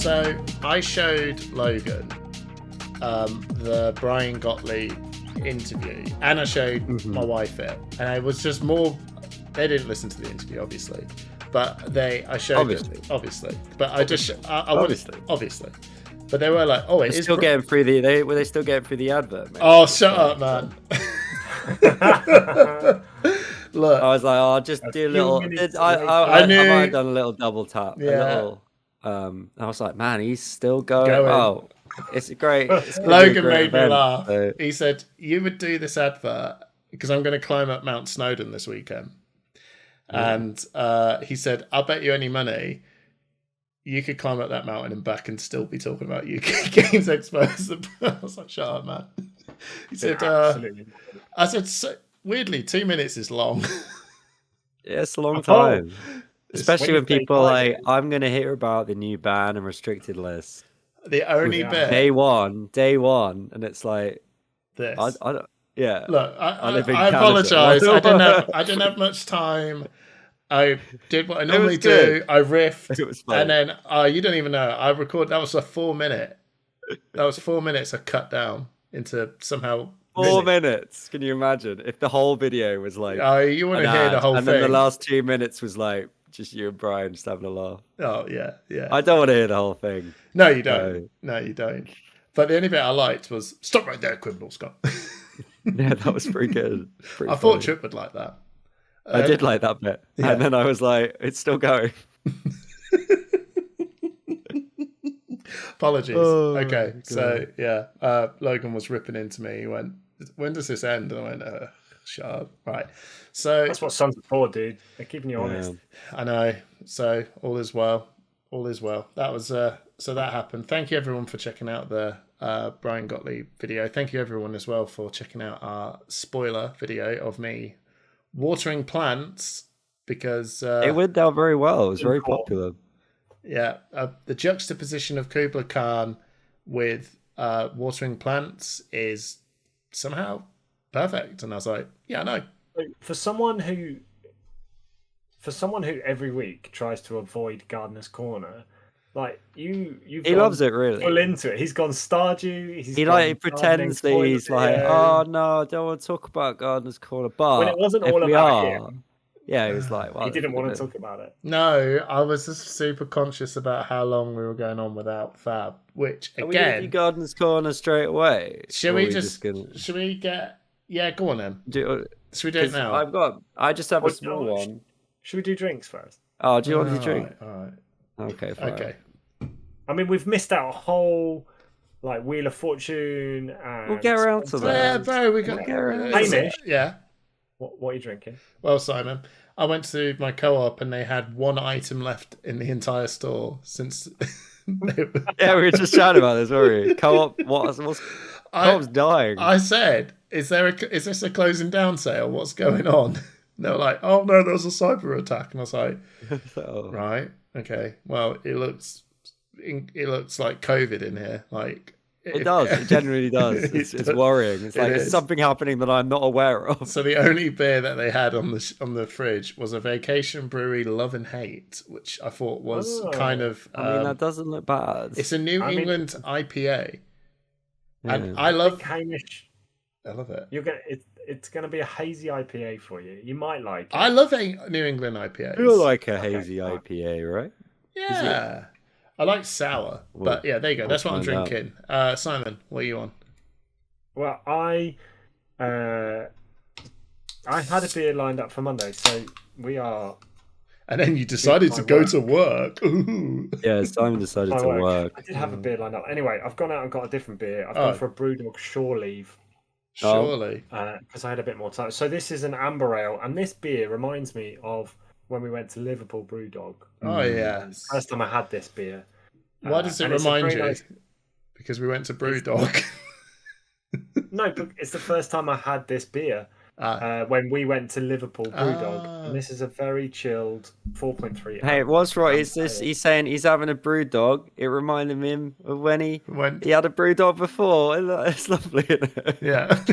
So I showed Logan the Brian Gottlieb interview, and I showed my wife it, and it was just more. They didn't listen to the interview, obviously, but I showed it, obviously. But I just, obviously. But they were like, "Oh, it is still getting through the. Were they still getting through the advert? Mate? Oh, shut up, man! Look, I was like, "Oh, just do a little." I knew. I might have done a little double tap. Yeah. A little. I was like, "Man, he's still going." Oh, it's great. Logan made me laugh. So. He said, "You would do this advert because I'm going to climb up Mount Snowdon this weekend." And he said, "I'll bet you any money you could climb up that mountain and back and still be talking about UK Games Expo." I was like, "Shut up, man." He said, I said, so, weirdly, 2 minutes is long. Yeah, it's a long time. Especially when people are like, I'm going to hear about the new ban and restricted list. The only bit. Day one. And it's like, this. I don't, yeah. Look, I apologise. I didn't have much time. I did what I normally do. I riffed. It was fun. And then, you don't even know. I recorded, that was a 4 minute. That was 4 minutes I cut down into somehow. 4 minutes. Can you imagine if the whole video was like? Oh, you want to hear the whole thing? And then the last 2 minutes was like just you and Brian just having a laugh. Oh yeah. I don't want to hear the whole thing. No, you don't. No, you don't. But the only bit I liked was stop right there, Criminal Scott. Yeah, that was pretty good. I thought Trip would like that. I did like that bit, and then I was like, "It's still going." Apologies. Okay, so yeah, Logan was ripping into me. He went, "When does this end?" And I went, "Shut up." Right. So that's what sons are for, dude. They're keeping you honest. I know. So all is well. All is well. That was so that happened. Thank you everyone for checking out the Brian Gottlieb video. Thank you everyone as well for checking out our spoiler video of me watering plants because it went down very well. It was very popular. Yeah, the juxtaposition of Kubla Khan with watering plants is somehow perfect, and I was like, "Yeah, I know." For someone who every week tries to avoid Gardener's Corner, like he loves it really. Full into it. He's gone Stardew. He pretends that he's like, "Oh no, I don't want to talk about Gardener's Corner," but when it wasn't all about him. Yeah, he was like, well, he didn't want to talk about it. No, I was just super conscious about how long we were going on without Fab, which again... Are we going to do Gardener's Corner straight away? Should we get... Yeah, go on then. Should we do it now? I just have a small one. Should we do drinks first? Oh, do you want to drink? All right. Okay, fine. Okay. I mean, we've missed out a whole... like Wheel of Fortune and... We'll get around to that. Yeah, bro, we got... Hamish? Yeah. What are you drinking? Well, Simon, I went to my co-op and they had one item left in the entire store since... Yeah, we were just chatting about this, weren't we? Co-op, co-op's dying. I said, is this a closing down sale? What's going on? And they were like, oh no, there was a cyber attack. And I was like, right, okay. Well, it looks like COVID in here. Like, it does. It genuinely does. It's worrying. It's like there's something happening that I'm not aware of. So the only beer that they had on the fridge was a Vacation Brewery Love and Hate, which I thought was kind of. I mean, that doesn't look bad. It's a New England IPA, and I love Hamish. I love it. It's gonna be a hazy IPA for you. You might like it. I love New England IPAs. You like a hazy IPA, right? Yeah. I like sour, but yeah, there you go. That's what I'm drinking. Simon, what are you on? Well, I had a beer lined up for Monday, so we are. And then you decided to go to work. Ooh. Yeah, Simon decided to work. I did have a beer lined up. Anyway, I've gone out and got a different beer. I've gone for a Brewdog Shore Leave. Surely. Because I had a bit more time. So this is an amber ale, and this beer reminds me of when we went to Liverpool Brewdog. Oh, yeah. First time I had this beer. Why does it remind you? Nice... Because we went to Brewdog. No, but it's the first time I had this beer when we went to Liverpool Brewdog. And this is a very chilled 4.3. Hey, what's right? He's saying he's having a Brewdog. It reminded him of when he had a Brewdog before. It's lovely, isn't it? Yeah.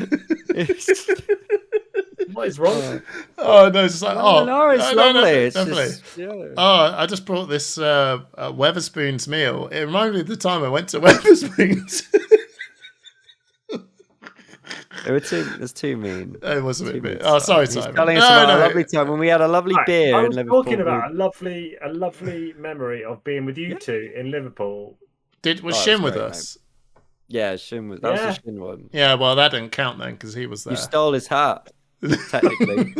What is wrong? Oh no, it's just like no, it's lovely. No, it's definitely. just, yeah. Oh, I just brought this Weatherspoons meal. It reminded me of the time I went to Weatherspoons. It's too mean. It was a bit mean. Oh, sorry, He's Simon. telling us about a lovely time when we had a lovely beer I in was Liverpool. talking about a lovely memory of being with you two in Liverpool. Was Shin with us? Mate. Yeah, Shin was. That was the Shin one. Yeah, well, that didn't count then because he was there. You stole his hat, technically.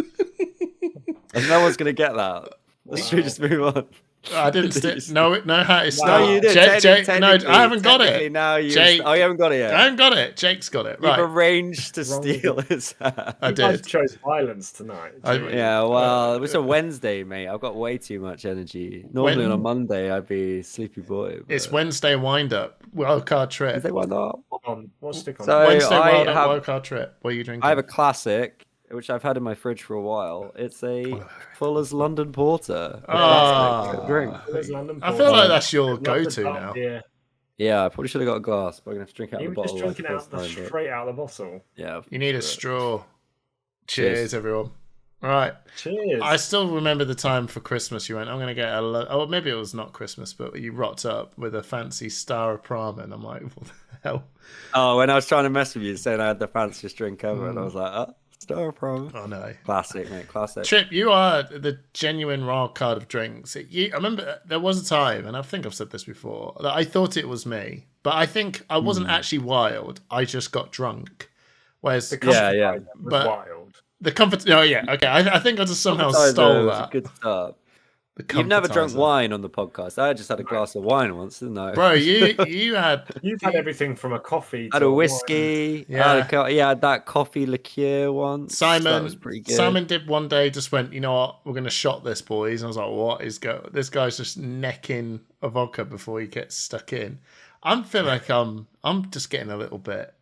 And no one's gonna get that. Should we just move on? I didn't. No hat is stolen. No, you did. Jake, no, I haven't got it. Now you. Jake, you haven't got it yet. I haven't got it. Jake's got it. Right. You've arranged to steal his hat. I did. You guys chose violence tonight. Yeah, well, it was a Wednesday, mate. I've got way too much energy. Normally on a Monday, I'd be sleepy boy. But... It's Wednesday wind-up. Wildcard trip. Wednesday wind-up. We'll stick on. So Wednesday wildcard trip. What are you drinking? I have a classic, which I've had in my fridge for a while. It's a Fuller's London Porter. Drink. I feel like that's your go-to now. Yeah, I probably should have got a glass, but I'm gonna have to drink out of the bottle. You were just drinking straight out of the bottle. Yeah. You need a straw. Cheers, everyone. All right. Cheers. I still remember the time for Christmas you went, I'm going to get oh, maybe it was not Christmas, but you rocked up with a fancy Star of Prama, and I'm like, what the hell? Oh, when I was trying to mess with you, saying I had the fanciest drink ever, and I was like, Star of Prama. Oh, no. Classic, mate, classic. Chip, you are the genuine wild card of drinks. I remember there was a time, and I think I've said this before, that I thought it was me, but I think I wasn't actually wild. I just got drunk. Whereas the comfort was wild. The comfort. Oh yeah, okay. I think I just somehow stole that. Good stuff. You've never drunk wine on the podcast. I just had a glass of wine once, didn't I? Bro, you've had everything from a coffee. I had a whiskey. Yeah, I had that coffee liqueur once. Simon was pretty good. Simon did one day. Just went, you know what? We're gonna shot this, boys. And I was like, what is this guy's just necking a vodka before he gets stuck in. I'm feeling like I'm just getting a little bit.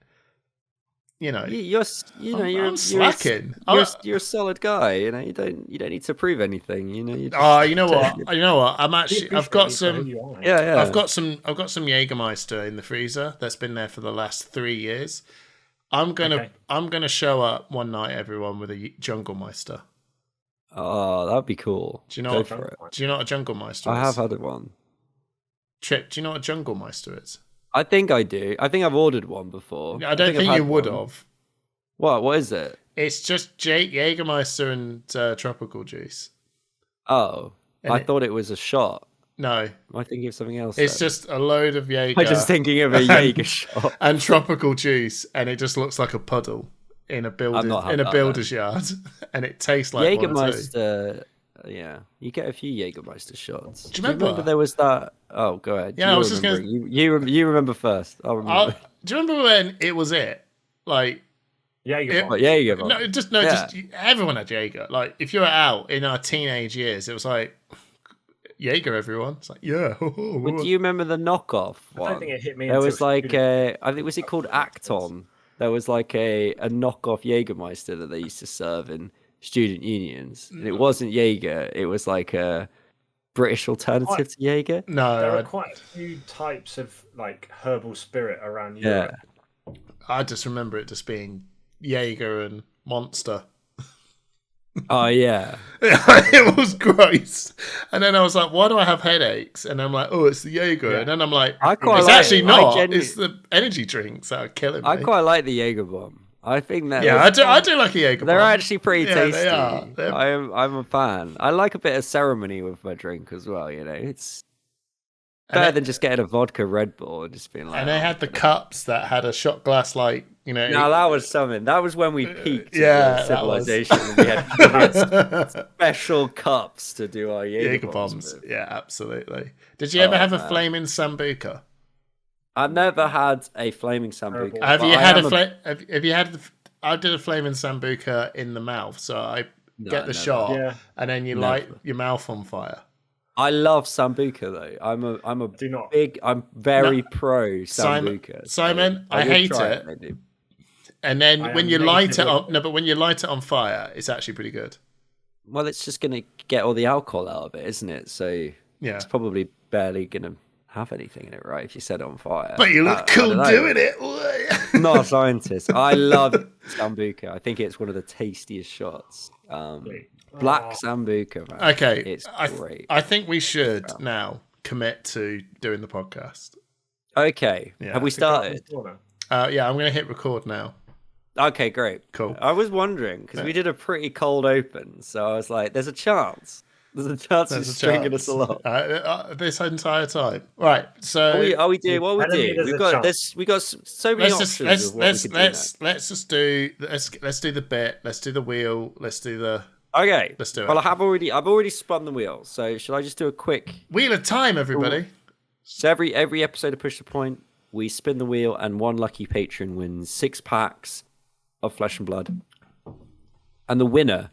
You know, you're slacking. You're a solid guy. You know, you don't need to prove anything. You know. You know what? I'm actually. I've got some. Yeah. I've got some Jägermeister in the freezer that's been there for the last 3 years. I'm gonna show up one night, everyone, with a Jungle Meister. Oh, that'd be cool. Do you know what a Jungle Meister is? I have had one. Trip, do you know what a Jungle Meister is? I think I do. I think I've ordered one before. I don't think you would have. What is it? It's just Jägermeister and tropical juice. Oh, I thought it was a shot. No. Am I thinking of something else? It's just a load of Jaeger. I'm just thinking of a Jaeger shot. And tropical juice, and it just looks like a puddle in a builder's yard. And it tastes like Jägermeister. Yeah, you get a few Jägermeister shots. Do you remember there was that? Oh, go ahead. Yeah, I was just going to... You remember first. I'll remember. Do you remember when it was like... Jaeger. Just everyone had Jaeger. Like, if you were out in our teenage years, it was like, Jaeger, everyone. It's like, yeah. But do you remember the knockoff one? I don't think it hit me. There was like I think, was it called Acton? There was like a knockoff Jägermeister that they used to serve in student unions. And it wasn't Jaeger. It was like a British alternative to Jaeger. No, there are quite a few types of like herbal spirit around Europe. I just remember it just being Jaeger and Monster. Oh yeah. It was gross. And then I was like, why do I have headaches? And I'm like, oh, it's the Jaeger. And then I'm like, actually not. It's the energy drinks that are killing me. I quite like the Jaeger bomb. I think that. Yeah, I do like a Jaeger bomb. They're actually pretty tasty. They are. I'm a fan. I like a bit of ceremony with my drink as well. You know, it's better than just getting a vodka Red Bull and just being like. And they had the cups that had a shot glass, like, you know. No, that was something. That was when we peaked. Civilization. We had special cups to do our Jaeger bombs. Yeah, absolutely. Did you ever have a flaming sambuca? I've never had a flaming sambuca. Have you had I did a flaming sambuca in the mouth, so I get the shot, and then you light your mouth on fire. I love sambuca though. I'm very pro sambuca. Simon, I hate it. Maybe. And then when you light it on fire, it's actually pretty good. Well, it's just gonna get all the alcohol out of it, isn't it? So it's probably barely gonna have anything in it, right? If you set it on fire. But you look cool doing it. Not a scientist. I love Sambuca. I think it's one of the tastiest shots. Black Sambuca, man. Okay. It's great. I think we should now commit to doing the podcast. Okay. Yeah. Have we started? Yeah, I'm going to hit record now. Okay, great. Cool. I was wondering, because we did a pretty cold open, so I was like, there's a chance. There's a chance he's stringing us along. This entire time. Right, so... Are we doing? What are we doing? We got so many options. Let's do the bit, let's do the wheel, let's do the... Okay. Let's do it. Well, I've already spun the wheel, so should I just do a quick... Wheel of time, everybody. So every episode of Push the Point, we spin the wheel, and one lucky patron wins 6 packs of Flesh and Blood. And the winner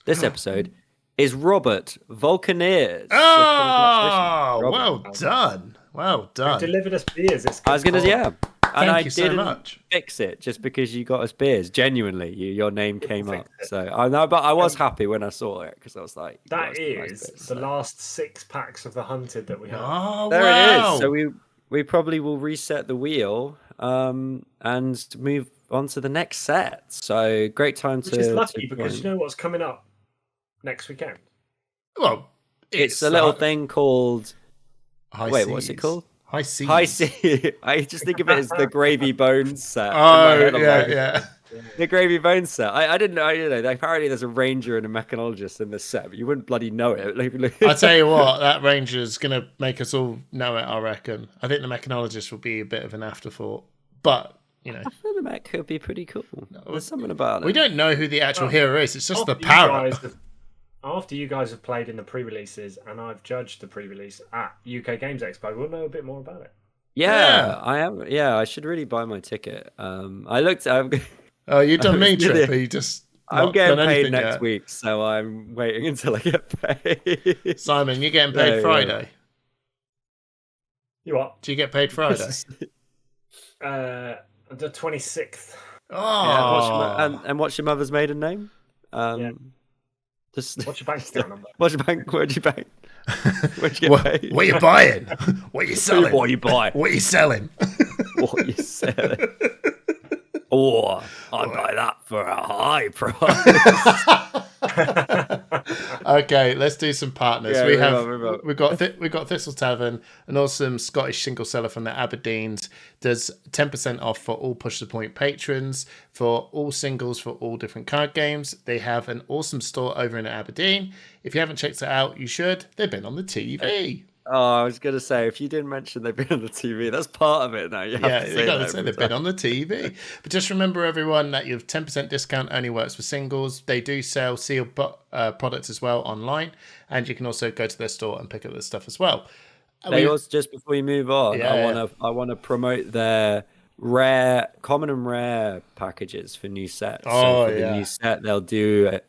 this episode is Robert Volcaneers. Oh, so well done. Well done. You delivered us beers. I was going to, yeah. And Thank you so much. Fix it just because you got us beers. Genuinely, your name came up. So I know, but I was happy when I saw it because I was like, that is the last 6 packs of the Hunted that we have. Oh, there it is. So we probably will reset the wheel and move on to the next set. So great time Which is lucky because you know what's coming up next weekend. Well, it's a little thing called. What's it called? High Seas. High Sea. I just think of it as the Gravy Bones set. Oh, yeah. The Gravy Bones set. I didn't know. Apparently there's a ranger and a mechanologist in this set, but you wouldn't bloody know it. I'll tell you what, that ranger's going to make us all know it, I reckon. I think the mechanologist will be a bit of an afterthought. But, you know. I feel the mech could be pretty cool. There's something about it. We don't know who the actual hero is. It's just the power. After you guys have played in the pre-releases and I've judged the pre-release at UK Games Expo, we'll know a bit more about it. Yeah. I am. Yeah, I should really buy my ticket. I looked. Oh, you done me, Trip? You just. I'm getting paid next week, so I'm waiting until I get paid. Simon, you're getting paid Friday. You what? Do you get paid Friday? The 26th. Oh. Yeah, and what's your mother's maiden name? What's your bank account number? What'd you bank? Where'd you get paid? What are you buying? What are you selling? What are you buying? What are you selling? What are you selling? Oh, I'd buy that for a high price. Okay, let's do some partners. Yeah, we've got Thistle Tavern, an awesome Scottish single seller from the Aberdeens. Does 10% off for all Push the Point patrons for all singles for all different card games. They have an awesome store over in Aberdeen. If you haven't checked it out, you should. They've been on the TV. Oh, I was going to say, if you didn't mention they've been on the TV, that's part of it now. You got to say they've been on the TV. But just remember, everyone, that your 10% discount only works for singles. They do sell sealed products as well online, and you can also go to their store and pick up their stuff as well. They also, just before we move on, I want to promote their common and rare packages for new sets. So for the new set, they'll do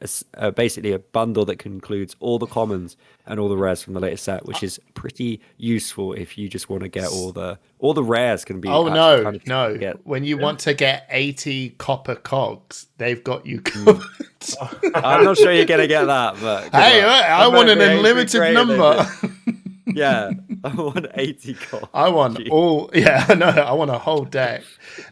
basically a bundle that includes all the commons and all the rares from the latest set, which is pretty useful if you just want to get all the rares can be. Oh no! When you want to get 80 copper cogs, they've got you covered. I'm not sure you're gonna get that, but hey, I want an unlimited number. Yeah, I want 80 cogs. I want all. Yeah, no, I want a whole deck.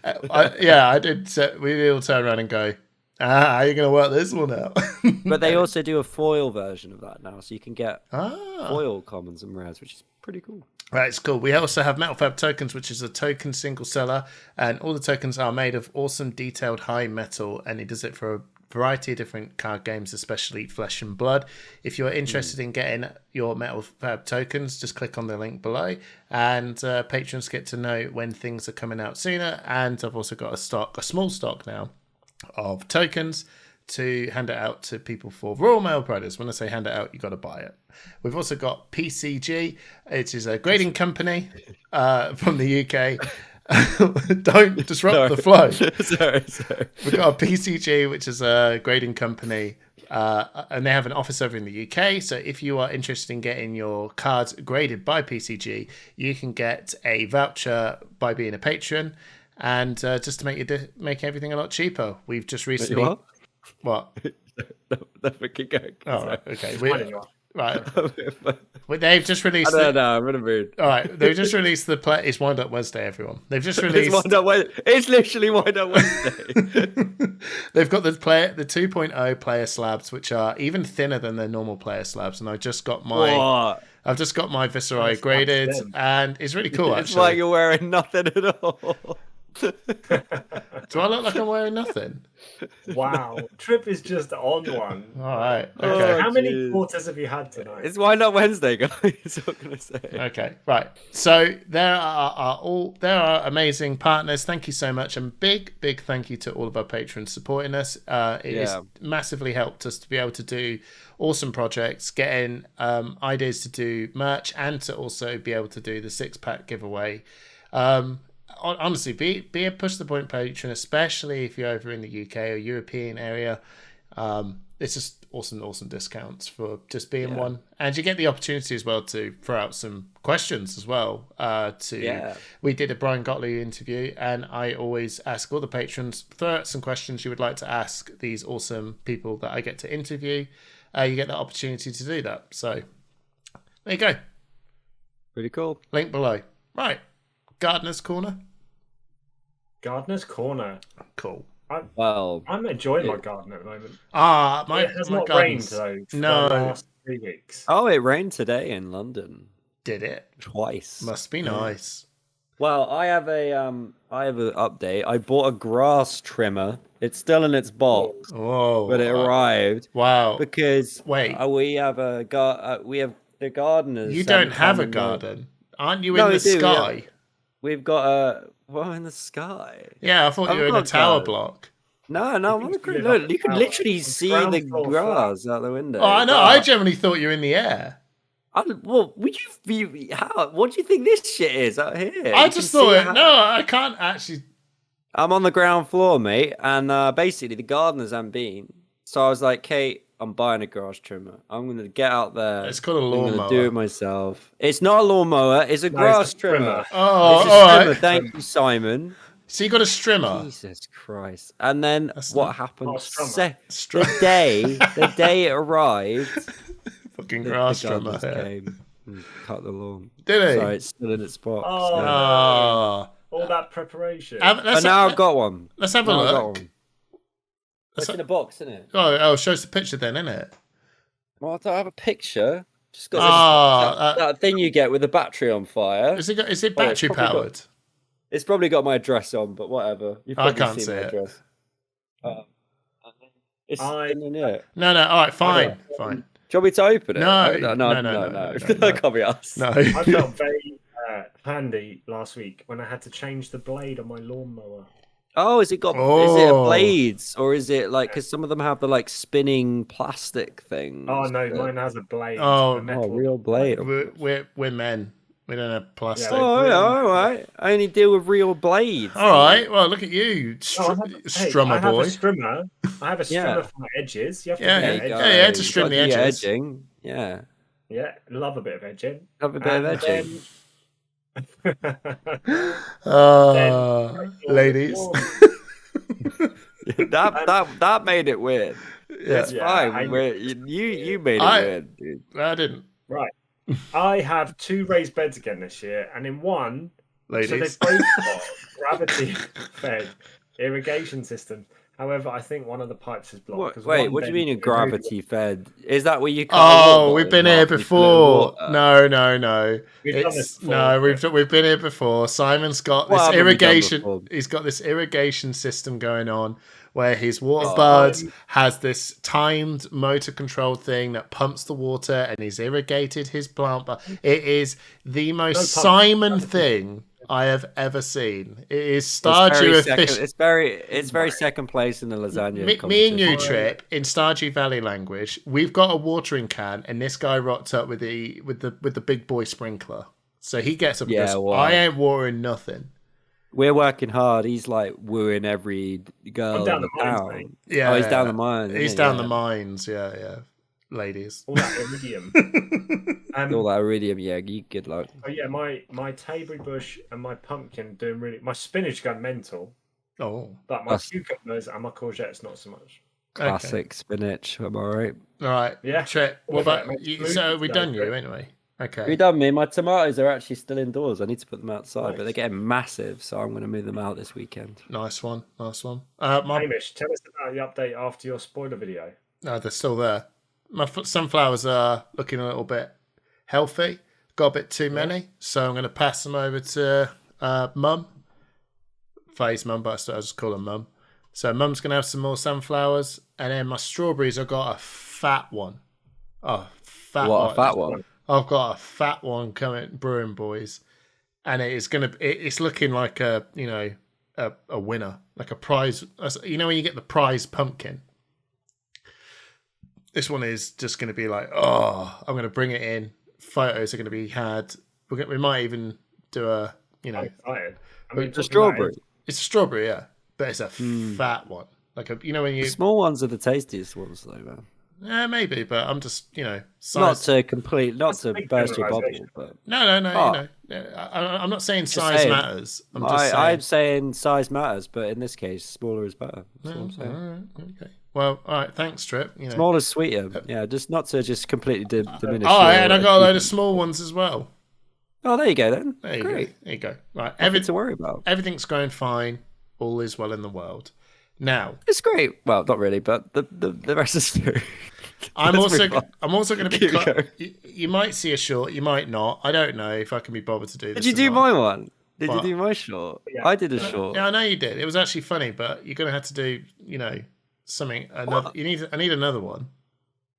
I did. We all turn around and go, how are you going to work this one out? But they also do a foil version of that now, so you can get foil commons and rares, which is pretty cool. Right, it's cool. We also have Metal Fab Tokens, which is a token single seller, and all the tokens are made of awesome detailed high metal, and he does it for a variety of different card games, especially Flesh and Blood. If you're interested in getting your Metal Fab Tokens, just click on the link below, and patrons get to know when things are coming out sooner. And I've also got a small stock now of tokens to hand it out to people for Royal Mail Brothers. When I say hand it out, you got to buy it. We've also got PCG, which is a grading company from the UK. Don't disrupt the flow. Sorry. We've got a PCG, which is a grading company, and they have an office over in the UK. So if you are interested in getting your cards graded by PCG, you can get a voucher by being a patron, and just to make everything a lot cheaper. We've just recently. What? No, keep going. Oh, right, okay. Right. But they've just released. I don't know. I'm in a mood. All right, they've just released the play. It's Wind Up Wednesday, everyone. They've just released. It's literally Wind Up Wednesday. They've got the 2.0 player slabs, which are even thinner than their normal player slabs, and I've just got my Viceroy graded, and it's really cool. It's like you're wearing nothing at all. Do I look like I'm wearing nothing? Wow, Trip is just on one. All right. Okay. How many quarters have you had tonight? It's Why Not Wednesday, guys. What can I say? Okay, right. So there are amazing partners. Thank you so much, and big thank you to all of our patrons supporting us. It has massively helped us to be able to do awesome projects, getting ideas to do merch, and to also be able to do the 6-pack giveaway. Honestly, be a Push the Point patron, especially if you're over in the UK or European area. It's just awesome discounts for just being one, and you get the opportunity as well to throw out some questions as well. We did a Brian Gottlieb interview, and I always ask all the patrons, throw out some questions you would like to ask these awesome people that I get to interview. You get the opportunity to do that. So there you go. Pretty cool. Link below. Right. Gardener's Corner. Gardener's Corner. Cool. I'm enjoying my garden at the moment. It has not rained though for the last 3 weeks. Oh, it rained today in London. Did it? Twice. Must be nice. Well, I have an update. I bought a grass trimmer. It's still in its box. Whoa! But it arrived. Wow! Because we have the gardeners. You don't have a garden, aren't you? In the sky. We've got in the sky. Yeah, I thought you were in a tower block. No, I'm on the ground. Look, you can literally see the grass out the window. Oh, I know. I generally thought you were in the air. What do you think this shit is out here? I just thought no, I can't actually. I'm on the ground floor, mate, and basically the gardeners haven't been. So I was like, Kate, I'm buying a grass trimmer. I'm going to get out there. It's called a lawnmower. I'm going to do it myself. It's not a lawnmower. It's a grass trimmer. Oh, all right. Thank you, Simon. So you got a strimmer. Jesus Christ. And then what happened? The day it arrived, fucking grass trimmer came and cut the lawn. Did he? So it's still in its box. All that preparation. But now I've got one. Let's have a look. It's in a box, isn't it? Oh, show us the picture then, isn't it? Well, I don't have a picture. Just got that thing you get with the battery on fire. Is it battery powered? It's probably got my address on, but whatever. I can't see it. Address. No. All right, fine. Do you want me to open it? No. That can't be us. No. I felt very handy last week when I had to change the blade on my lawnmower. Oh, is it a blades, or is it like, because some of them have the like spinning plastic thing? Oh no, mine has a blade. Oh, real blade. We're men. We don't have plastic. All right. I only deal with real blades. All right. Well, look at you, strummer boy. I have a strimmer for my edges. You have to you had to trim the edges. Edging. Yeah. Yeah, love a bit of edging. Ladies. that made it weird. It's fine. You made it weird, dude. I didn't. Right. I have 2 raised beds again this year, and in one, ladies, so they've both got gravity-fed irrigation system. However, I think one of the pipes is blocked. Wait, what do you mean a gravity-fed? Is that where you? We've been here before. No. We've been here before. Simon's got this irrigation. He's got this irrigation system going on, where his water buds has this timed motor controlled thing that pumps the water, and he's irrigated his plant. But it is the most Simon thing I have ever seen. It is Stardew efficient. It's very second place in the lasagna. Me and you, Trip, in Stardew Valley language, we've got a watering can, and this guy rocked up with the big boy sprinkler. So he gets up and goes, I ain't watering nothing. We're working hard. He's like wooing every girl in the town. Yeah, he's down the mines. He's down the mines. Yeah. Ladies. All that iridium. All that iridium, you good luck. Oh yeah, my Taberry bush and my pumpkin doing really. My spinach going mental. Oh. But my cucumbers and my courgettes not so much. Classic spinach. Am I right? All right. Yeah. Trip. What about you? So we done you anyway. Okay. You done me? My tomatoes are actually still indoors. I need to put them outside, but they're getting massive, so I'm going to move them out this weekend. Nice one. Hamish, tell us about the update after your spoiler video. No, they're still there. My sunflowers are looking a little bit healthy. Got a bit too many, so I'm going to pass them over to Mum. Faye's mum, but I just call her Mum. So Mum's going to have some more sunflowers, and then my strawberries, I've got a fat one. Oh, fat What, one. a fat one? I've got a fat one coming brewing, boys, and it's looking like a winner, like a prize. You know when you get the prize pumpkin. This one is just going to be like, I'm going to bring it in. Photos are going to be had. We might even do a, I'm excited. It's a strawberry. It's a strawberry, yeah, but it's a fat one. Like when you the small ones are the tastiest ones, though, man. Yeah, maybe, but I'm just size. Not to burst your bubble, but no. I'm not saying size matters. I'm saying size matters, but in this case, smaller is better. That's what I'm saying. All right, okay. Well, all right. Thanks, Trip. Smaller is sweeter. Yeah, just not to completely diminish. Oh, and I got a load of small ones as well. Oh, there you go then. Great. There you go. Right, nothing to worry about. Everything's going fine. All is well in the world. Now it's great. Well, not really, but the rest is true. I'm also going to be. You might see a short. You might not. I don't know if I can be bothered to do this. Did you do my one? Did you do my short? Yeah. I did a short. Yeah, I know you did. It was actually funny, but you're going to have to do something. Another. I need another one.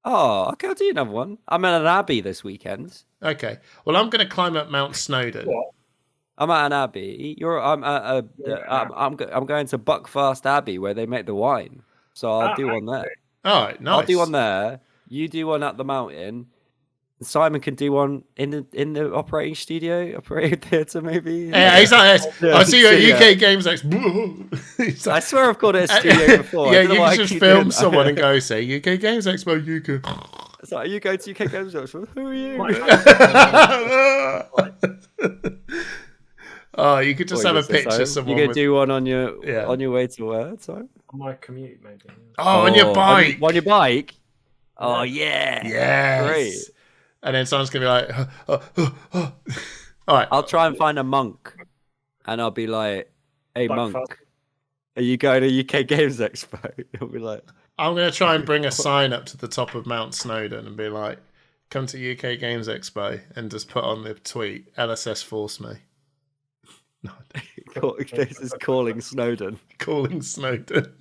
Oh, okay. I'll do another one. I'm at an abbey this weekend. Okay. Well, I'm going to climb up Mount Snowdon. What? I'm at an abbey. I'm going to Buckfast Abbey where they make the wine. So I'll do one there. All right, nice. I'll do one there. You do one at the mountain. Simon can do one in the operating theatre, maybe. Yeah, he's like this. I see you at UK Games Expo. I swear I've called it a studio before. Yeah, you can just film someone and go say UK Games Expo, UK. It's like, you go to UK Games Expo. Who are you? Oh, you could just have a picture of someone. You could do one on your way to where? Sorry? On my commute, maybe. Oh, on your bike. On your bike? Oh, yeah. Yes. Great. And then someone's going to be like, All right. I'll try and find a monk. And I'll be like, hey, monk, are you going to UK Games Expo? He'll be like... I'm going to try and bring a sign up to the top of Mount Snowdon and be like, come to UK Games Expo, and just put on the tweet, LSS force me. This is calling Snowdon. Calling Snowdon.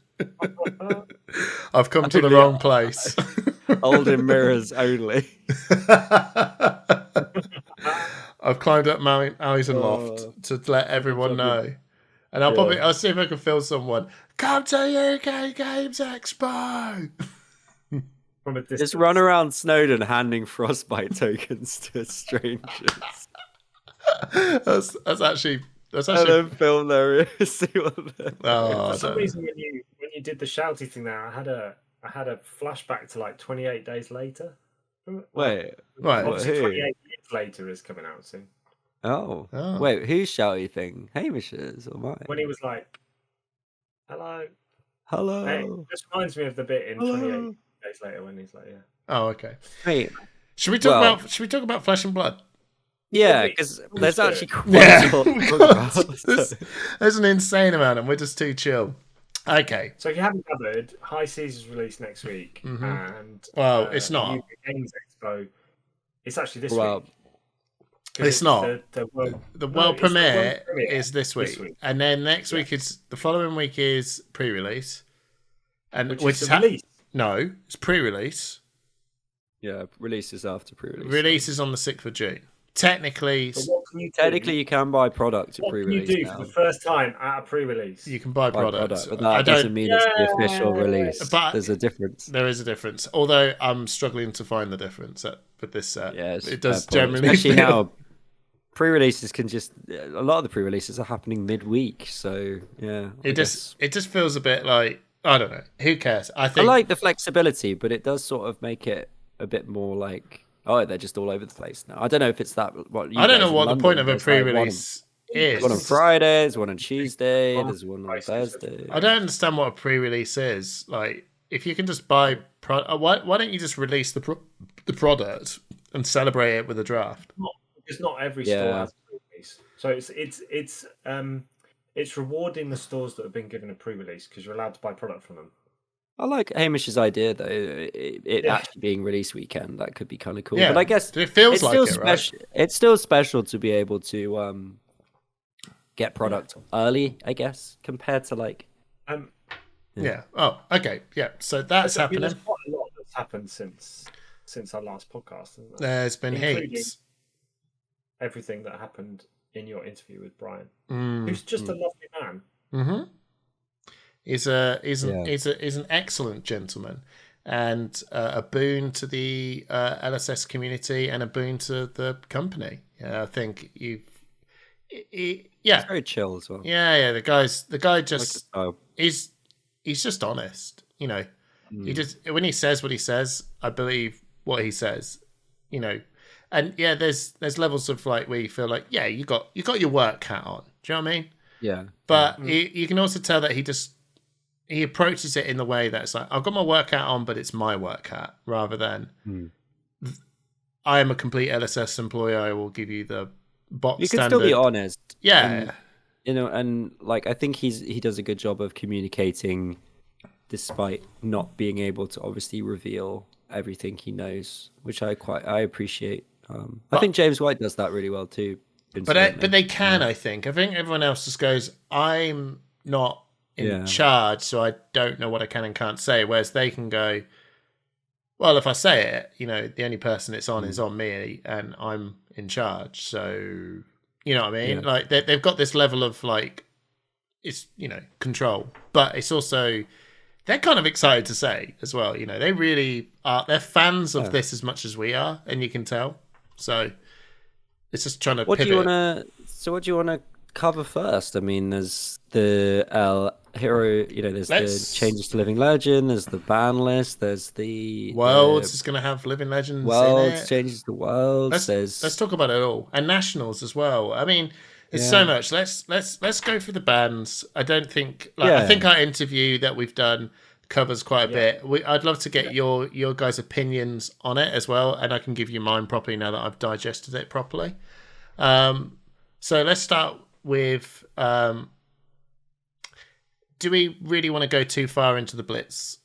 I've come to the wrong place. Holding mirrors only. I've climbed up Mount Eisenloft to let everyone know. And I'll see if I can film someone. Come to UK Games Expo. Just run around Snowdon handing frostbite tokens to strangers. That's actually. And then film there. See what for some reason, when you did the shouty thing there, I had a flashback to like 28 days later. Wait, right? 28 years later is coming out soon. Oh. Wait, whose shouty thing? Hamish's or mine? When he was like, "Hello." Hey, this reminds me of the bit in 28 days later when he's like, "Yeah." Oh, okay. Hey, should we talk about Flesh and Blood? Yeah, because there's actually quite a lot to talk about. There's an insane amount, and we're just too chill. Okay. So if you haven't covered, High Seas is released next week, and it's not. UK Games Expo. It's actually this week. It's not. The world premiere is this week, and then next week is the following week is pre-release, and which is release. No, it's pre-release. Yeah, release is after pre-release. Release is on the 6th of June. Technically, you can buy product at pre-release. What can you do for the first time at a pre-release? You can buy product, but that doesn't mean it's the official release. But there's a difference. There is a difference, although I'm struggling to find the difference with this set. Yeah, it does generally. Especially now, pre-releases can a lot of the pre-releases are happening midweek, so yeah. It just feels a bit like, I don't know. Who cares? I like the flexibility, but it does sort of make it a bit more like, oh, they're just all over the place now. I don't know if it's that. I don't know what the point of a pre-release is. There's one on Friday, there's one on Tuesday, there's one on Thursday. I don't understand what a pre-release is. Like, if you can just buy, why don't you just release the the product and celebrate it with a draft. Because not every store has a pre-release, so it's rewarding the stores that have been given a pre-release because you're allowed to buy product from them. I like Hamish's idea though. It actually being release weekend, that could be kind of cool. Yeah, but I guess it feels like it, right? It's still special to be able to get product early, I guess, compared to like. Yeah. Oh, okay. Yeah. So that's happening. There's quite a lot that's happened since our last podcast. Isn't there? There's been heaps. Everything that happened in your interview with Brian, who's just a lovely man. Mm-hmm. He's an excellent gentleman, and a boon to the LSS community and a boon to the company. I think He's very chill as well. Yeah. The guy just he's just honest. You know, he just when he says what he says, I believe what he says. You know, and yeah, there's levels of like where you feel like you got your work hat on. Do you know what I mean? Yeah. But you can also tell that he approaches it in the way that's like, I've got my work hat on, but it's my work hat, rather than I am a complete LSS employee. I will give you the box You can standard. still be honest. Yeah. And like I think he does a good job of communicating, despite not being able to obviously reveal everything he knows, which I appreciate. I think James White does that really well too. But they can, I think everyone else just goes, I'm not in charge, so I don't know what I can and can't say. Whereas they can go, well, if I say it, you know, the only person it's on is on me, and I'm in charge. So, you know what I mean? Yeah. Like they've got this level of like, it's, you know, control, but it's also they're kind of excited to say as well. You know, they really are. They're fans of this as much as we are, and you can tell. So it's just trying to. What do you want to cover first? I mean, there's the hero. You know, there's the changes to Living Legend. There's the ban list. There's the Worlds is going to have Living Legends. Worlds in it. Changes to Worlds. Let's talk about it all, and Nationals as well. I mean, it's so much. Let's go through the bans. I don't think I think our interview that we've done covers quite a bit. I'd love to get your guys' opinions on it as well, and I can give you mine properly now that I've digested it properly. So let's start with, do we really want to go too far into the Blitz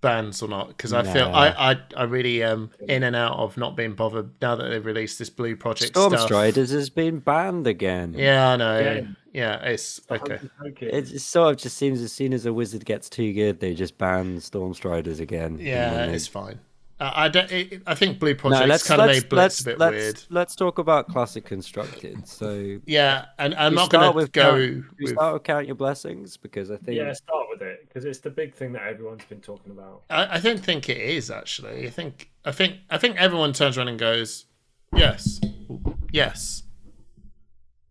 bans or not? Because I feel I really am in and out of not being bothered now that they've released this Blue Project stuff. Stormstriders has been banned again. Yeah, I know. Yeah, it's okay. It sort of just seems as soon as a wizard gets too good, they just ban Stormstriders again. Yeah, it's fine. I think Blue Project's kind of made Blitz a bit weird. Let's talk about Classic Constructed. So yeah, and I'm not going to go. Start with Count Your Blessings, because I think start with it, because it's the big thing that everyone's been talking about. I don't think it is actually. I think everyone turns around and goes, yes.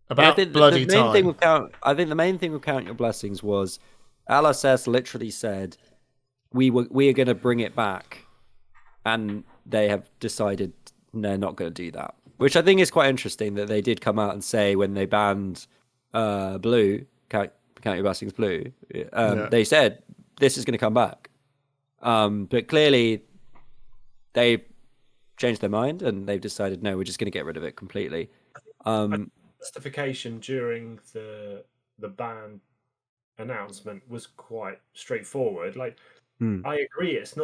About bloody time. I think the main thing with Count Your Blessings was LSS literally said we are going to bring it back. And they have decided they're not going to do that, which I think is quite interesting that they did come out and say when they banned Blue, Count Your Blessings Blue, they said this is going to come back. But clearly they've changed their mind and they've decided, no, we're just going to get rid of it completely. Justification during the ban announcement was quite straightforward. Like, I agree, it's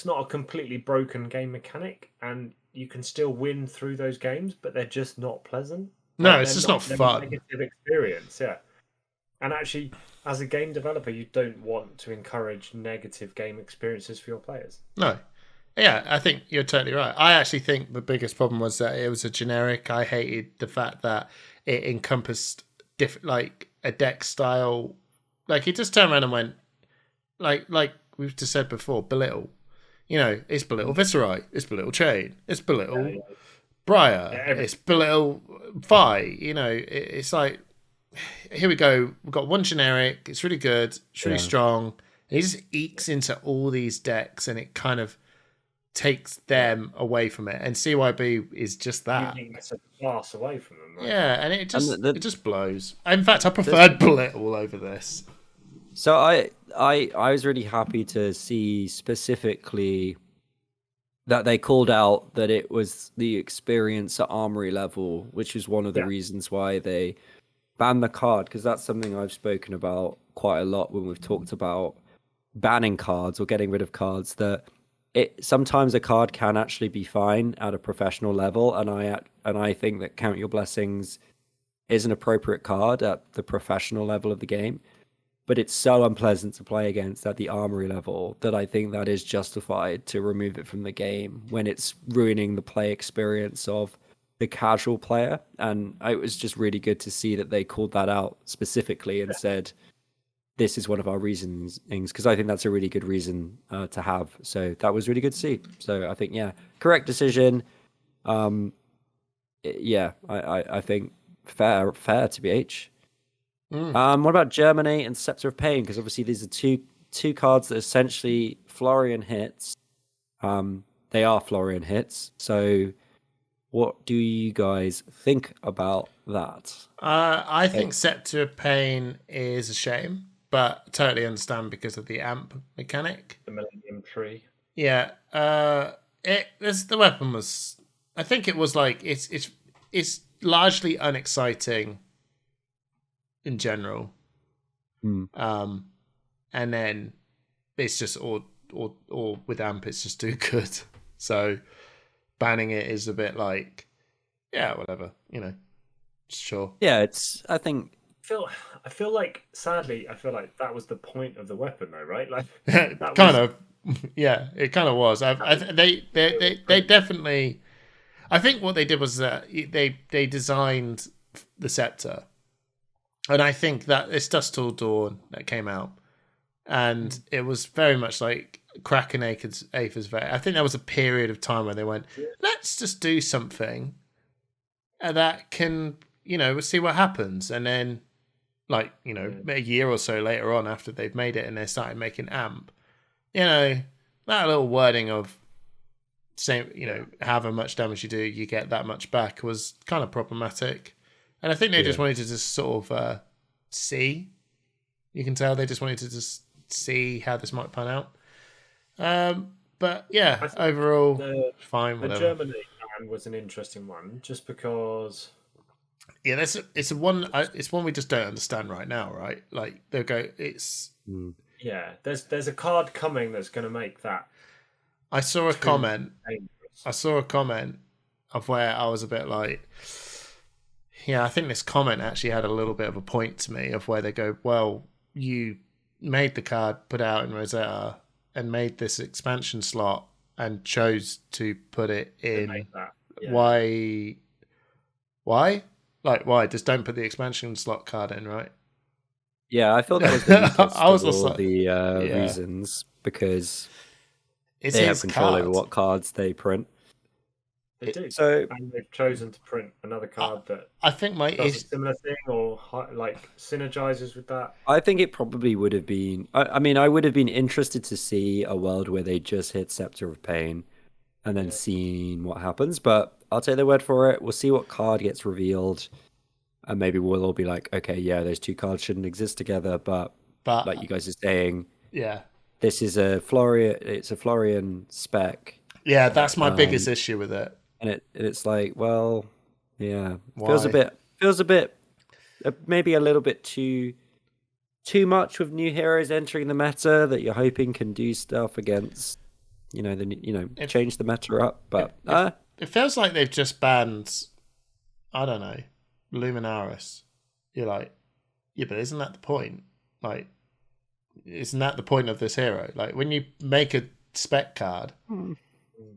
not a completely broken game mechanic, and you can still win through those games, but they're just not pleasant. No, it's just not fun. Negative experience, yeah. And actually, as a game developer, you don't want to encourage negative game experiences for your players. No. Yeah, I think you're totally right. I actually think the biggest problem was that it was a generic. I hated the fact that it encompassed like a deck style. Like, he just turned around and went, like we've just said before, belittle. You know, it's belittle Viscerite, it's belittle Chain, it's belittle Briar, it's belittle Fi. You know, it's like, here we go. We've got one generic. It's really good. It's really strong. And he just ekes into all these decks, and it kind of takes them away from it. And CYB is just that. It's a class away from them. Right? Yeah, and it just blows. In fact, I preferred belittle over this. So I was really happy to see specifically that they called out that it was the experience at Armory level, which is one of the reasons why they banned the card, because that's something I've spoken about quite a lot when we've talked about banning cards or getting rid of cards, that sometimes a card can actually be fine at a professional level, and I think that Count Your Blessings is an appropriate card at the professional level of the game, but it's so unpleasant to play against at the Armory level that I think that is justified to remove it from the game when it's ruining the play experience of the casual player. And it was just really good to see that they called that out specifically and said, this is one of our reasons, because I think that's a really good reason to have. So that was really good to see. So I think, correct decision. I think fair to BH. What about Germinate and Scepter of Pain? Because obviously these are two cards that are essentially Florian hits. They are Florian hits. So what do you guys think about that? I think Scepter of Pain is a shame, but totally understand because of the amp mechanic. The Millennium Tree. Yeah. The weapon was. I think it was like it's largely unexciting in general. And then it's just or with amp it's just too good. So banning it is a bit like, whatever, sure. Yeah, I feel like sadly that was the point of the weapon though, right? Like it kind of was. They definitely. I think what they did was that they designed the scepter. And I think that it's Dusk Till Dawn that came out, and it was very much like Kraken Aether's Veil. I think there was a period of time where they went, let's just do something that can, we'll see what happens. And then, a year or so later on, after they've made it and they started making amp, that little wording of same, however much damage you do, you get that much back was kind of problematic. And I think they just wanted to just sort of see. You can tell they just wanted to just see how this might pan out. But overall, fine. Whatever. The Germinate ban was an interesting one, just because. Yeah, it's one we just don't understand right now, right? Like they'll go, it's. Yeah, there's a card coming that's going to make that. I saw a comment of where I was a bit like. Yeah, I think this comment actually had a little bit of a point to me of where they go, well, you made the card, put out in Rosetta, and made this expansion slot and chose to put it in. Why? Like, why? Just don't put the expansion slot card in, right? Yeah, I thought that was the reasons, because they have control over what cards they print. They do. So, and they've chosen to print another card that I think does a similar thing or like synergizes with that. I think it probably would have been. I mean, I would have been interested to see a world where they just hit Scepter of Pain and then seeing what happens. But I'll take their word for it. We'll see what card gets revealed, and maybe we'll all be like, okay, those two cards shouldn't exist together. But like you guys are saying, this is a Florian. It's a Florian spec. Yeah, that's my biggest issue with it. And it's like, well, feels a bit, maybe a little bit too much with new heroes entering the meta that you're hoping can do stuff against, change the meta up. But it feels like they've just banned, I don't know, Luminaris. You're like, yeah, but isn't that the point? Like, isn't that the point of this hero? Like, when you make a spec card.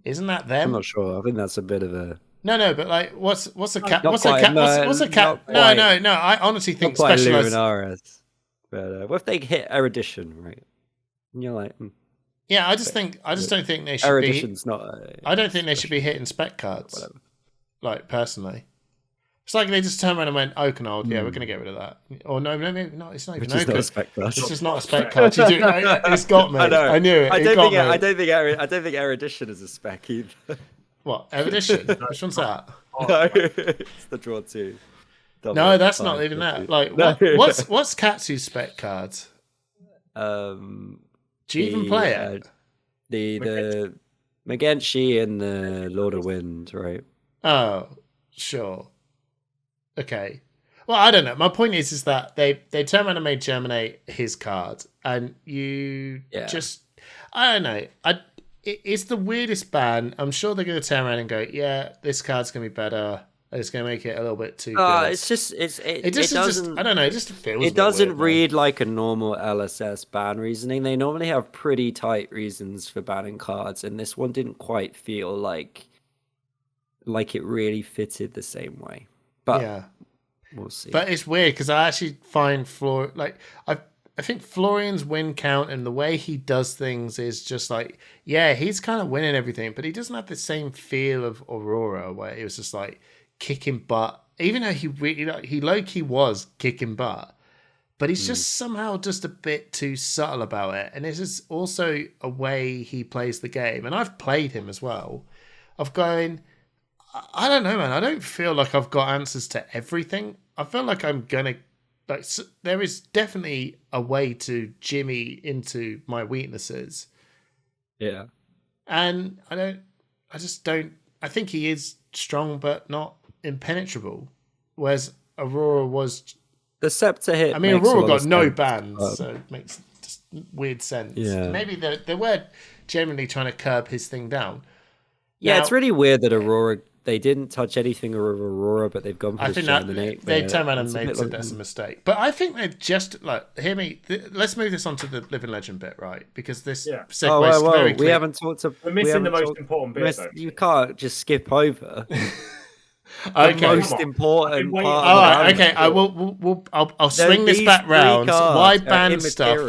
Isn't that them? I'm not sure. I think that's a bit of a no. But like, what's a cat? What's a cat? What's a cat? No. I honestly think specialized. But what if they hit Erudition, right? And you're like, yeah. I just don't think they should Erudition's be. Not. I don't think they should be hitting spec cards. Whatever. Like personally, it's like they just turned around and went Oakenold. Yeah, we're gonna get rid of that. Or no, maybe not. It's not even Oakenold. It's just not a spec card. It's got me. I knew it. I don't think Erudition is a spec either. What Erudition? Which one's that? No, it's the draw 2. No, that's not even that. Like, what's Katsu's spec cards? Do you even play it? Megenshi and the Lord of Wind, right? Oh, sure. Okay. Well, I don't know. My point is that they turned around and made Germinate his card, and you just I don't know. It's the weirdest ban. I'm sure they're going to turn around and go, yeah, this card's going to be better. It's going to make it a little bit too good. It's just it doesn't. I don't know. It just feels. It doesn't read like a normal LSS ban reasoning. They normally have pretty tight reasons for banning cards, and this one didn't quite feel like it really fitted the same way. But yeah, we'll see. But it's weird because I actually find I think Florian's win count and the way he does things is just like, yeah, he's kind of winning everything, but he doesn't have the same feel of Aurora where it was just like kicking butt. Even though he low-key was kicking butt, but he's just somehow just a bit too subtle about it. And this is also a way he plays the game. And I've played him as well, of going, I don't know, man. I don't feel like I've got answers to everything. I feel like I'm gonna there is definitely a way to jimmy into my weaknesses. Yeah, and I just don't. I think he is strong, but not impenetrable. Whereas Aurora was the scepter hit. I mean, Aurora got no bans, so it makes just weird sense. Yeah, maybe they were generally trying to curb his thing down. Yeah, it's really weird that Aurora. They didn't touch anything of Aurora, but they've gone for the Germinate. They turned around and made it as a mistake. But I think they've just hear me. Let's move this on to the Living Legend bit, right? Because this segues very clear. We haven't talked to. We're missing the most important bit. You can't just skip over. Okay. The most important part. All right, okay. I'll swing this back round. Why ban stuff?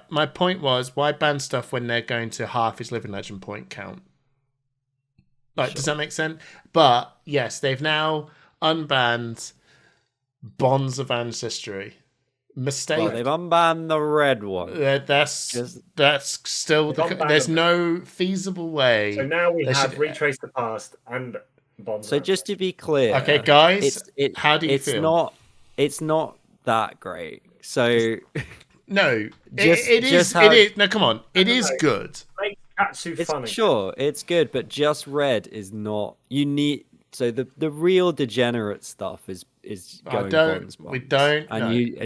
My point was, why ban stuff when they're going to half his Living Legend point count? Does that make sense? But yes, they've now unbanned Bonds of Ancestry. Mistake. Well, they've unbanned the red one. That's still there's no feasible way. So now we have Retrace the Past and Bonds. So just to be clear, okay, guys, how do you feel? It's not that great. So no, it is. No, come on, it is good. It's good, but just red is not. You need the real degenerate stuff is going bonds. We don't, and you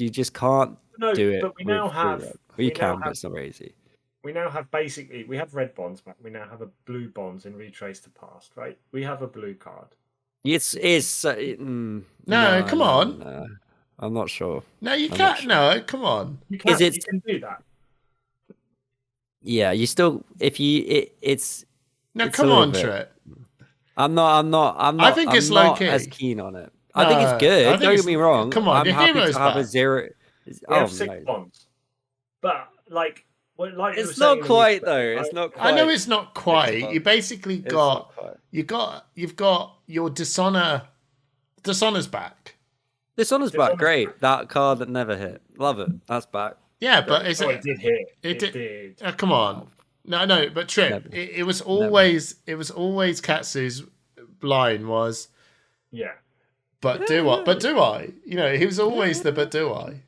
just can't do it. But we now have. You can, but it's not easy. We now have we have red bonds back. We now have a blue bonds in Retrace the Past, right? We have a blue card. No, come on. No. I'm not sure. No, you can't. Sure. No, come on. You can do that. Yeah, you still it's. No, come on, Tret. I'm not. I think it's low key. As keen on it. I think it's good. Don't get me wrong. Come on, I'm happy to have a zero. We have 6 bonds, but it's not quite though. It's not quite. I know it's not quite. You basically you've got your Dishonor's back. Dishonor's back. Great. That card that never hit. Love it. That's back. Yeah, but it did hit. It did. Oh, come on. No, but Trip, it was always Katsu's line was, yeah. But do I? But do I? He was always the but do I?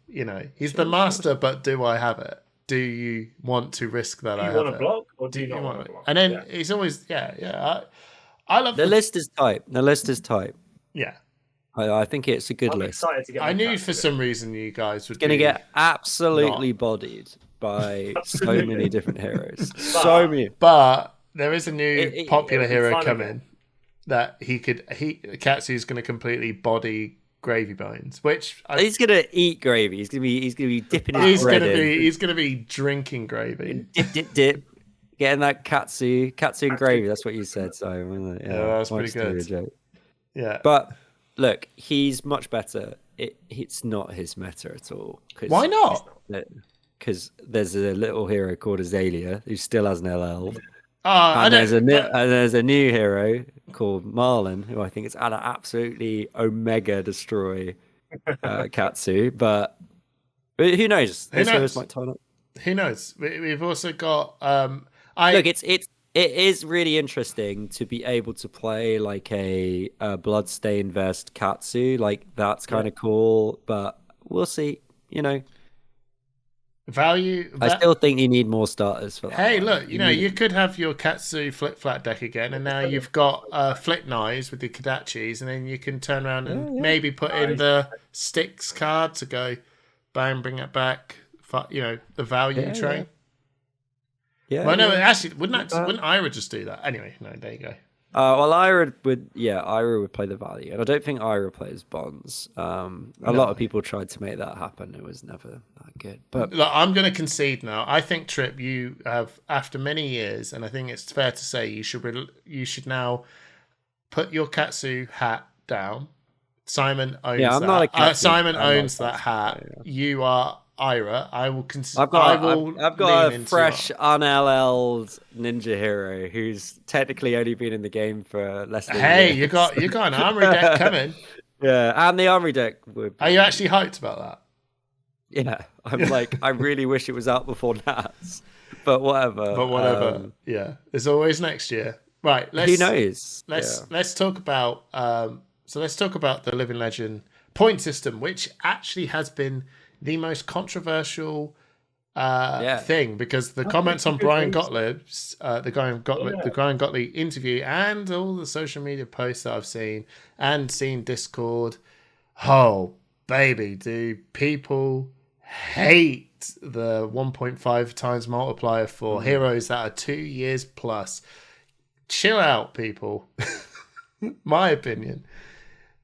He's the master. But do I have it? Do you want to risk that I have it? Do you want to block or do you not want to block? And then he's always I love the list is tight. The list is tight. Yeah. I think it's a good list. I knew for some reason you guys would going to get absolutely bodied by so many different heroes. But there is a new popular hero coming that Katsu's going to completely body Gravy Bones, which he's going to eat gravy. He's going to be dipping his bread in. He's going to be drinking gravy. Dip. Getting that Katsu and gravy. That's what you said. So yeah, that's pretty good. Yeah, but. Look, he's much better. It's not his meta at all. Why not? Because there's a little hero called Azalea who still has an LL. There's a new hero called Marlin who I think is going to absolutely omega destroy Katsu. But who knows? Those heroes might turn up. Who knows? We've also got. Look, it is really interesting to be able to play like a Bloodstained Vest Katsu. Like that's kind of cool, but we'll see. Value. I still think you need more starters for that. Hey, look, you could have your Katsu Flick Flat deck again, and now you've got Flick Knives with the Kodachis, and then you can turn around and maybe put in the Sticks card to go, bang, bring it back. The value train. Yeah. Well, no, actually, wouldn't Ira just do that? Anyway, no, there you go. Well, Ira would play the value, and I don't think Ira plays bonds. A lot of people tried to make that happen. It was never that good. But look, I'm going to concede now. I think Trip, you have, after many years, and I think it's fair to say you should now put your Katsu hat down. Simon owns that. I'm not a Katsu. Simon owns that hat. Yeah. You are Ira. I will concede. I've got a fresh, unLL'd ninja hero who's technically only been in the game for less than a year. You got an armory deck coming. Yeah, and the armory deck would. Are you actually hyped about that? Yeah, I'm like, I really wish it was out before Nats, but whatever. Yeah, there's always next year. Right. Who knows? Let's talk about. Let's talk about the Living Legend point system, which actually has been the most controversial thing, because the comments on Brian Gottlieb's the Brian Gottlieb interview, and all the social media posts that I've seen Discord. Oh baby, do people hate the 1.5 times multiplier for heroes that are 2 years plus? Chill out, people. My opinion.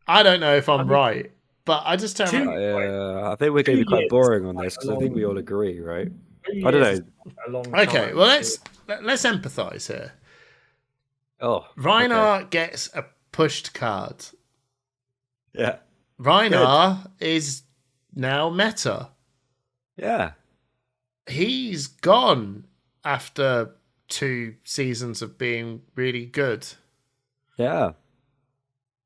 I don't know if I'm right. But I just don't know. I think we're going to be quite boring on this, because I think we all agree, right? I don't know. Okay, well, let's empathize here. Oh, Rhinar gets a pushed card. Yeah. Rhinar is now meta. Yeah. He's gone after 2 seasons of being really good. Yeah.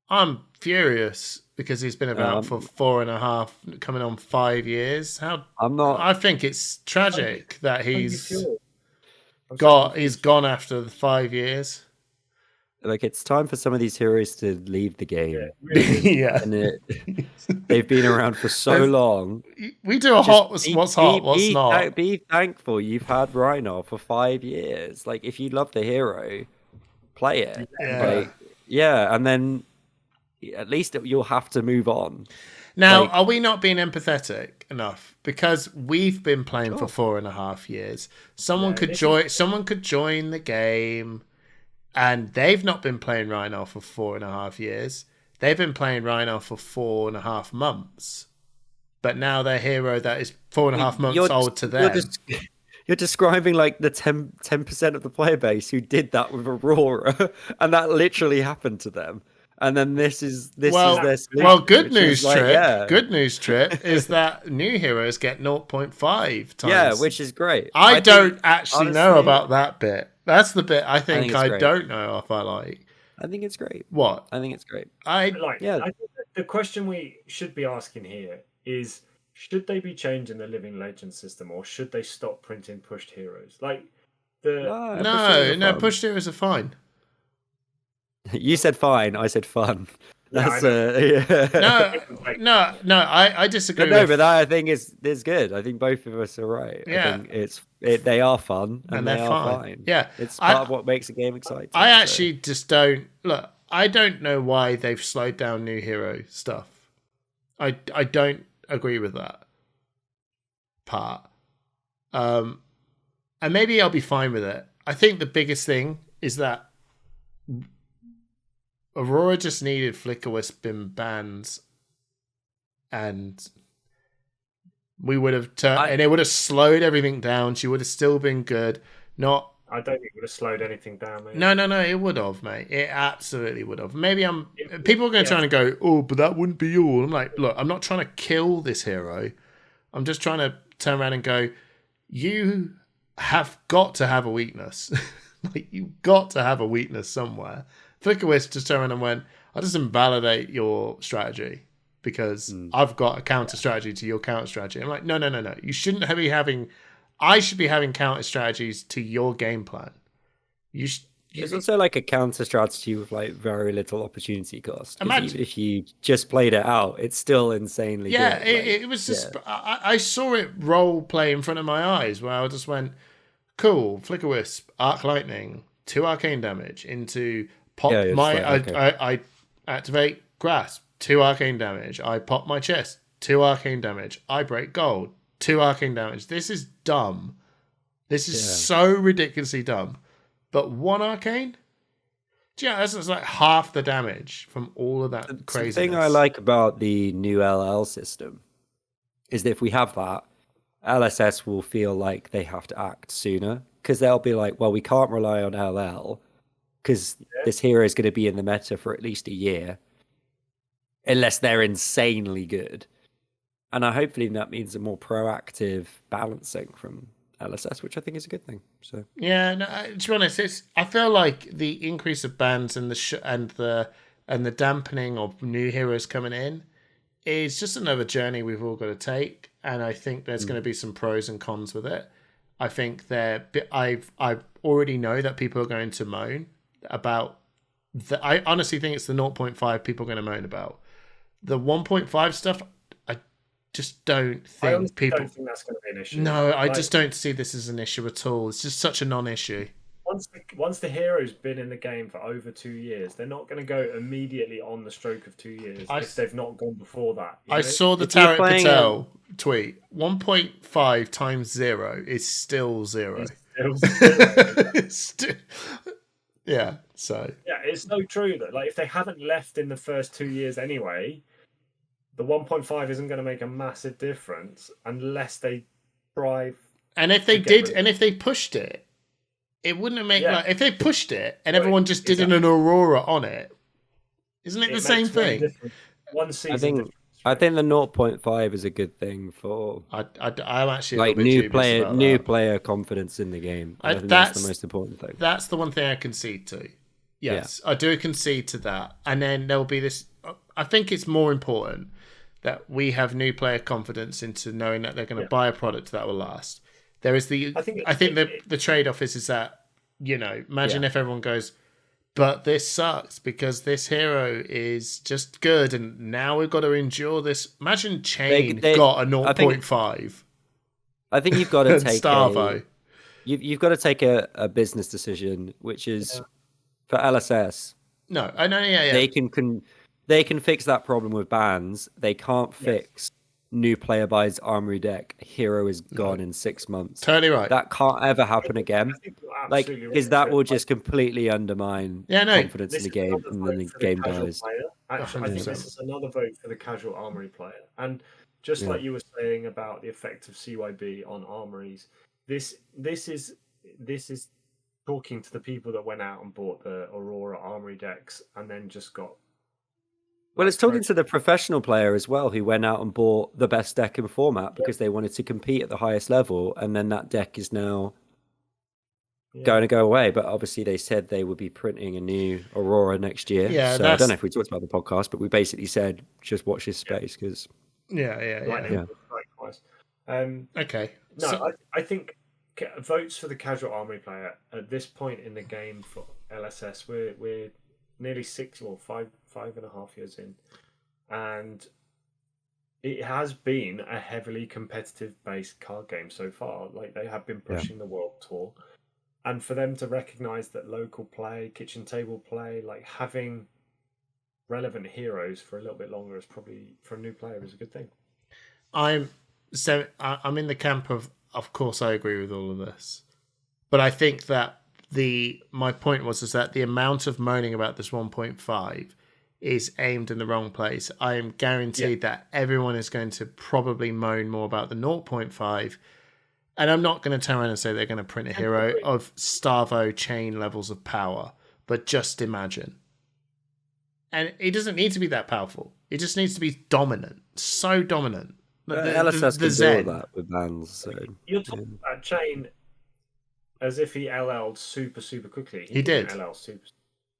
I'm furious, because he's been about for 4.5, coming on 5 years. I think it's tragic that he's gone after the 5 years. Like, it's time for some of these heroes to leave the game. Yeah, really. Yeah. And they've been around for so long. We do what's hot, what's not. Be thankful you've had Rhinar for 5 years. Like, if you love the hero, play it. Yeah. And then at least you'll have to move on. Now, are we not being empathetic enough? Because we've been playing for 4.5 years. Someone could join the game, and they've not been playing Rhinar for 4.5 years. They've been playing Rhinar for 4.5 months. But now their hero that is 4.5 months old to them. You're describing like the 10% of the player base who did that with Aurora, and that literally happened to them. And then this is their solution. Well, good news, Trip, is that new heroes get 0.5 times. Yeah, which is great. I don't actually know about that bit. That's the bit I think I don't know if I like. I think it's great. What? I think it's great. I think the question we should be asking here is, should they be changing the Living Legend system, or should they stop printing pushed heroes? Like pushed heroes are fine. You said fine. I said fun. That's No, I disagree. But I think it's good. I think both of us are right. Yeah, I think they are fun and they are fine. Yeah, it's part of what makes a game exciting. I actually just don't look. I don't know why they've slowed down new hero stuff. I don't agree with that part. And maybe I'll be fine with it. I think the biggest thing is that Aurora just needed Flicker Wisp in bans, and we would have and it would have slowed everything down. She would have still been good. I don't think it would have slowed anything down, mate. No, it would have, mate. It absolutely would have. Maybe people are going to try and go, oh, but that wouldn't be all. I'm like, look, I'm not trying to kill this hero. I'm just trying to turn around and go, you have got to have a weakness. Like, you've got to have a weakness somewhere. Flicker Wisp just turned around and went, I'll just invalidate your strategy because I've got a counter strategy to your counter strategy. I'm like, no. You shouldn't be having... I should be having counter strategies to your game plan. It's also like a counter strategy with like very little opportunity cost. Imagine even if you just played it out, it's still insanely yeah, good. Like, it was just I saw it role play in front of my eyes where I just went, cool, Flicker Wisp, Arc Lightning, 2 arcane damage into pop yeah, my like, okay. I activate Grasp, 2 arcane damage. I pop my chest, 2 arcane damage. I break gold, 2 arcane damage. This is dumb. This is so ridiculously dumb. But 1 arcane? Yeah, that's like half the damage from all of that craziness. The thing I like about the new LL system is that if we have that, LSS will feel like they have to act sooner because they'll be like, well, we can't rely on LL because this hero is going to be in the meta for at least a year unless they're insanely good. And hopefully that means a more proactive balancing from LSS, which I think is a good thing. So yeah, no, to be honest, I feel like the increase of bans and the dampening of new heroes coming in is just another journey we've all got to take, and I think there's going to be some pros and cons with it. I think I already know that people are going to moan about I honestly think it's the 0.5 people are going to moan about. The 1.5 stuff, I just don't think people. I don't think that's going to be an issue. No, I just don't see this as an issue at all. It's just such a non-issue. Once the hero's been in the game for over 2 years, they're not going to go immediately on the stroke of 2 years if they've not gone before that. I saw the Tarek Patel tweet. 1.5 times 0 is still 0. Yeah, so. Yeah, it's so true that like if they haven't left in the first 2 years anyway, the 1.5 isn't going to make a massive difference unless they drive. And if they did, and if they pushed it, it wouldn't have made like if they pushed it and everyone just did an Aurora on it, isn't it the same thing? One season. I think the 0.5 is a good thing for I'm actually like new player confidence in the game. I think that's the most important thing. That's the one thing I concede to. Yes, I do concede to that. And then there'll be this. I think it's more important that we have new player confidence into knowing that they're going to buy a product that will last. There is the. I think the trade off is that imagine if everyone goes, but this sucks because this hero is just good, and now we've got to endure this. Imagine Chain got a 0.5. I think you've got to take Starvo. You've got to take a business decision, which is for LSS. No, I know. Yeah. They can fix that problem with bans. They can't fix. New player buys armory deck, hero is gone in 6 months. Totally right. That can't ever happen again. Like, because that will just completely undermine confidence in the game, and then the game dies. Actually, I think this is another vote for the casual armory player. And just like you were saying about the effect of CYB on armories, this is talking to the people that went out and bought the Aurora armory decks and then just got. Well, it's talking to the professional player as well, who went out and bought the best deck in format because they wanted to compete at the highest level, and then that deck is now going to go away. But obviously, they said they would be printing a new Aurora next year. Yeah, so I don't know if we talked about the podcast, but we basically said just watch this space because. Yeah. Okay. No, so... I think votes for the casual armory player at this point in the game for LSS, we're nearly 5.5 years in, and it has been a heavily competitive based card game so far. Like, they have been pushing the world tour, and for them to recognize that local play, kitchen table play, like having relevant heroes for a little bit longer is probably, for a new player, is a good thing. I'm in the camp of course I agree with all of this, but I think that my point was that the amount of moaning about this 1.5 is aimed in the wrong place. I am guaranteed that everyone is going to probably moan more about the 0.5, and I'm not going to turn around and say they're going to print a hero of Starvo Chain levels of power, but just imagine. And it doesn't need to be that powerful. It just needs to be dominant, so dominant. LSS can do all that with bans. So, you're talking about Chain as if he LL'd super quickly. He did. LL super.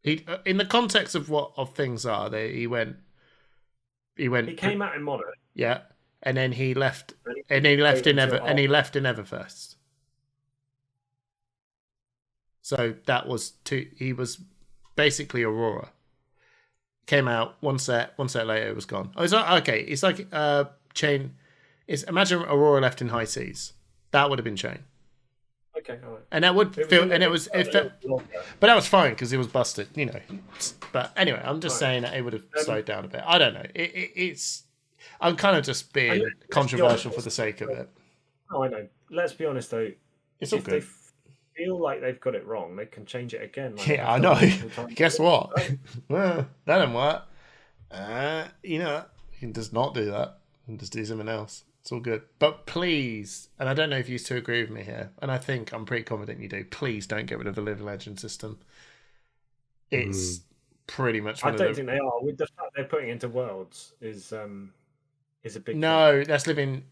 He, in the context of what things are, he went. He came out in Modern. Yeah, and then he left. And he left in Everfest. So that was he was basically Aurora. Came out one set later, it was gone. Oh, it's like, okay. It's like Chain. Imagine Aurora left in high seas. That would have been Chain. Okay, all right. And that would feel, and it felt, but that was fine because it was busted, you know. But anyway, I'm just saying that it would have slowed down a bit. I don't know. It's. I'm kind of just being controversial for the sake of it. Oh, I know. Let's be honest though. It's all good. They feel like they've got it wrong, they can change it again. Like yeah, I know. Guess what? Well, that didn't work. You know, you can just not do that and just do something else. It's all good. But please, and I don't know if you two agree with me here, and I think I'm pretty confident you do, please don't get rid of the Living Legend system. It's pretty much... I don't think they are. With the fact they're putting into Worlds is a big No, that's Living...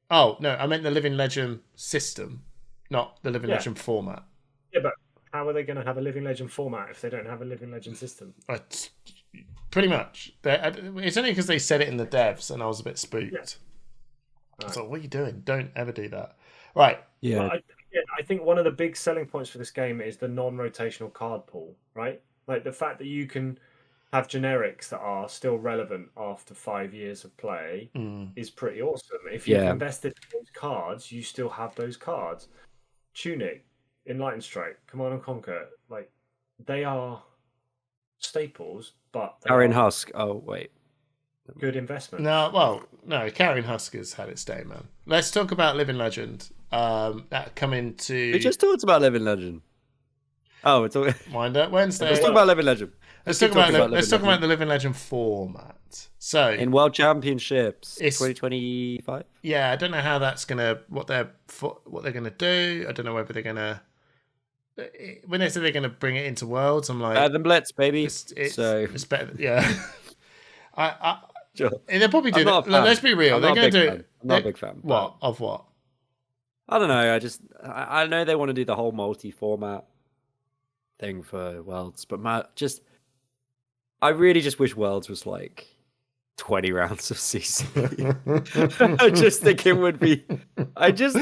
Oh, no, I meant the Living Legend system, not the Living Legend format. Yeah, but how are they going to have a Living Legend format if they don't have a Living Legend system? Pretty much. It's only because they said it in the devs and I was a bit spooked. Yeah. I was like, what are you doing? Don't ever do that. Right. Yeah. Well, I think one of the big selling points for this game is the non-rotational card pool, right? Like the fact that you can have generics that are still relevant after 5 years of play is pretty awesome. If you've invested in those cards, you still have those cards. Tunic, Enlightened Strike, Command and Conquer, like they are staples, but Carrion Husk. Oh wait, good investment. No, Carrion Husk has had its day, man. Let's talk about Living Legend. That come into. We just talked about Living Legend. Oh, we're talking. Wind Up Wednesday. Let's talk about Living Legend. Let's talk about the Living Legend format. So in World Championships 2025. Yeah, I don't know how that's gonna what they're gonna do. I don't know whether they're gonna. When they say they're gonna bring it into Worlds, I'm like better than Blitz, baby. It's better. Yeah, Sure. They'll probably do that. Let's be real. They're gonna do. I'm not a big fan. What of what? I don't know. I know they want to do the whole multi-format thing for Worlds, but I really just wish Worlds was like 20 rounds of CC. I just think it would be hype. I just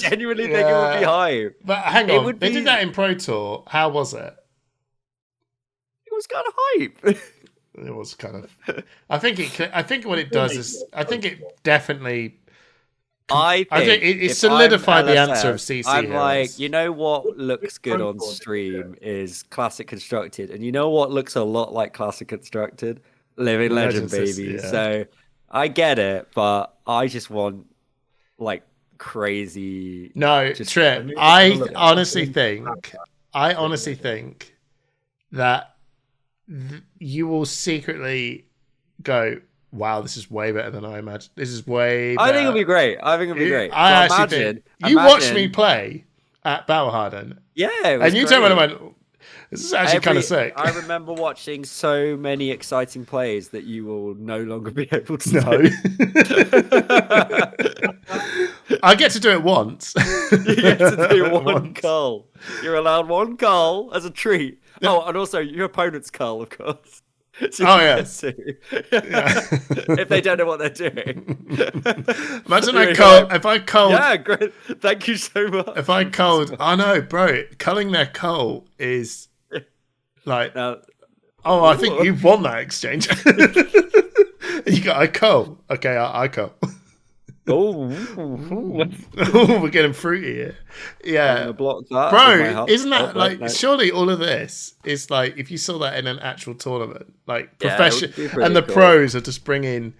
genuinely think it would be hype. But hang on, they did that in Pro Tour. How was it? It was kind of hype. It was kind of. I think what it does is I think it definitely. I think it solidified the answer of CC. I'm Heroes. like, you know what looks good on stream is Classic Constructed, and you know what looks a lot like Classic Constructed? Living Legend, baby. Yeah. So I get it, but I just want like crazy. No, Trip. I honestly think that you will secretly go, wow, this is way better than I imagined. This is way better. I think it'll be great. I actually think you watched me play at Battle Harden. Yeah, it was and you turned around and went, this is actually kind of sick. I remember watching so many exciting plays that you will no longer be able to do. I get to do it once. You get to do one cull. You're allowed one cull as a treat. Oh, and also your opponent's cull, of course. So if they don't know what they're doing. Imagine if I culled. Yeah, great. Thank you so much. If I culled, I know, bro. Culling their cull is like. I think you've won that exchange. You got a cull. Okay, I cull. We're getting fruity here. Yeah, block that, bro. Isn't that like? Surely all of this is like if you saw that in an actual tournament, like professional, and the pros are just bringing.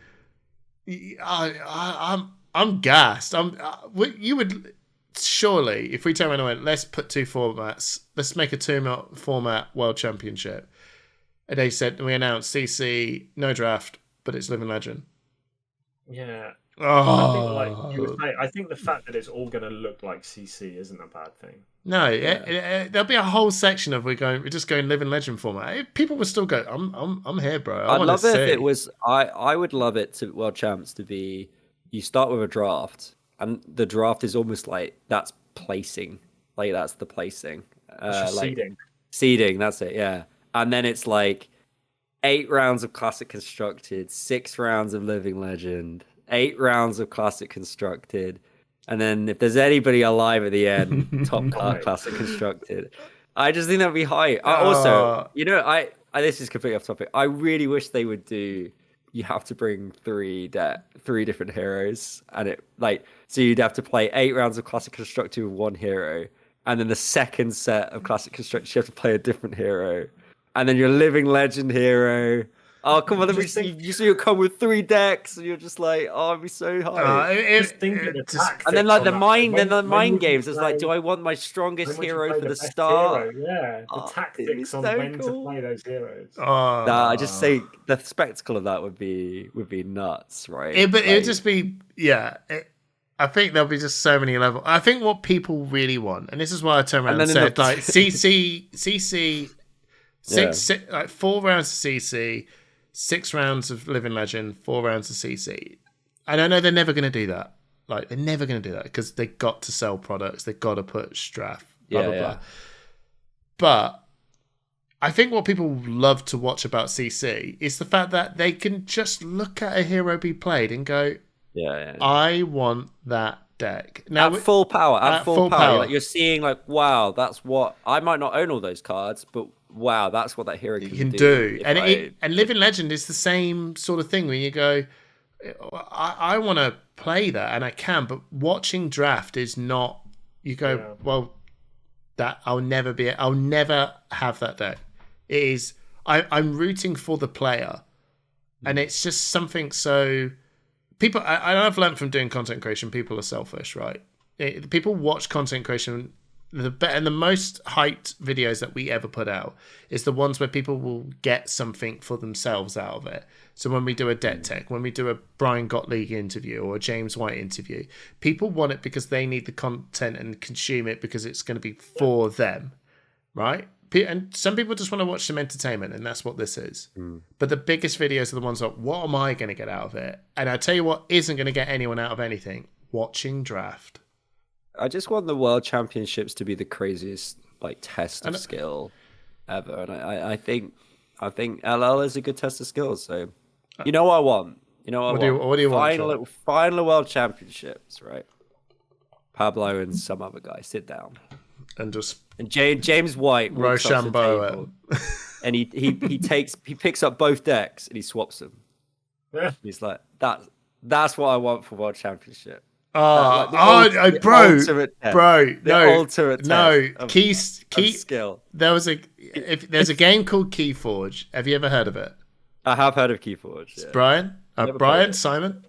I'm gassed. You would surely if we turn around and went, let's put two formats. Let's make a two-format World Championship. And they said we announced CC, no draft, but it's Living Legend. Yeah. Oh. I think the fact that it's all going to look like CC isn't a bad thing. No, there'll be a whole section of we're just going Living Legend format. People will still go, I'm here, bro. I'd love it if it was. I would love it to World Champs to be. You start with a draft, and the draft is almost like that's placing. Like that's the placing. Seeding. That's it. Yeah, and then it's like 8 rounds of Classic Constructed, 6 rounds of Living Legend. 8 rounds of Classic Constructed, And then if there's anybody alive at the end, top card classic constructed. I just think that'd be high. Also, this is completely off topic. I really wish they would do. You have to bring three different heroes, and so you'd have to play 8 rounds of classic constructed with one hero, and then the second set of classic constructed, you have to play a different hero, and then your living legend hero. Oh, come on. You come with 3 decks and you're just like, oh, I'd be so high. And then like the mind games, it's like, do I want my strongest hero for the start? Yeah, the tactics on when to play those heroes. I just say the spectacle of that would be nuts, right? It would just be, I think there'll be just so many levels. I think what people really want, and this is why I turned around and said, like, CC, like 4 rounds of CC, 6 rounds of Living Legend, 4 rounds of CC. And I know they're never going to do that. Like, they're never going to do that because they got to sell products. They got to push draft, blah, blah, blah. But I think what people love to watch about CC is the fact that they can just look at a hero be played and go, I want that deck. Now, at full power. Like, you're seeing, like, wow, that's what... I might not own all those cards, but... Wow, that's what that hero can do. And Living Legend is the same sort of thing when you go, I want to play that, and I can, but watching draft is not. You go, well, that I'll never have that deck. It is. I'm rooting for the player, and it's just something so. People, I've learned from doing content creation. People are selfish, right? People watch content creation. The most hyped videos that we ever put out is the ones where people will get something for themselves out of it. So when we do a deck tech, when we do a Brian Gottlieb interview or a James White interview, people want it because they need the content and consume it because it's going to be for them, right? And some people just want to watch some entertainment, and that's what this is. But the biggest videos are the ones like, what am I going to get out of it? And I tell you what isn't going to get anyone out of anything: watching draft. I just want the World Championships to be the craziest like test of skill ever, and I think LL is a good test of skill. So, you know what I want? What do you want? Final World Championships, right? Pablo and some other guy sit down and James White walks up to the table, and he picks up both decks and he swaps them. He's like, that's what I want for World Championship. Bro, key skill. There's a game called Keyforge. Have you ever heard of it? I have heard of Keyforge. Yeah. Brian, Simon.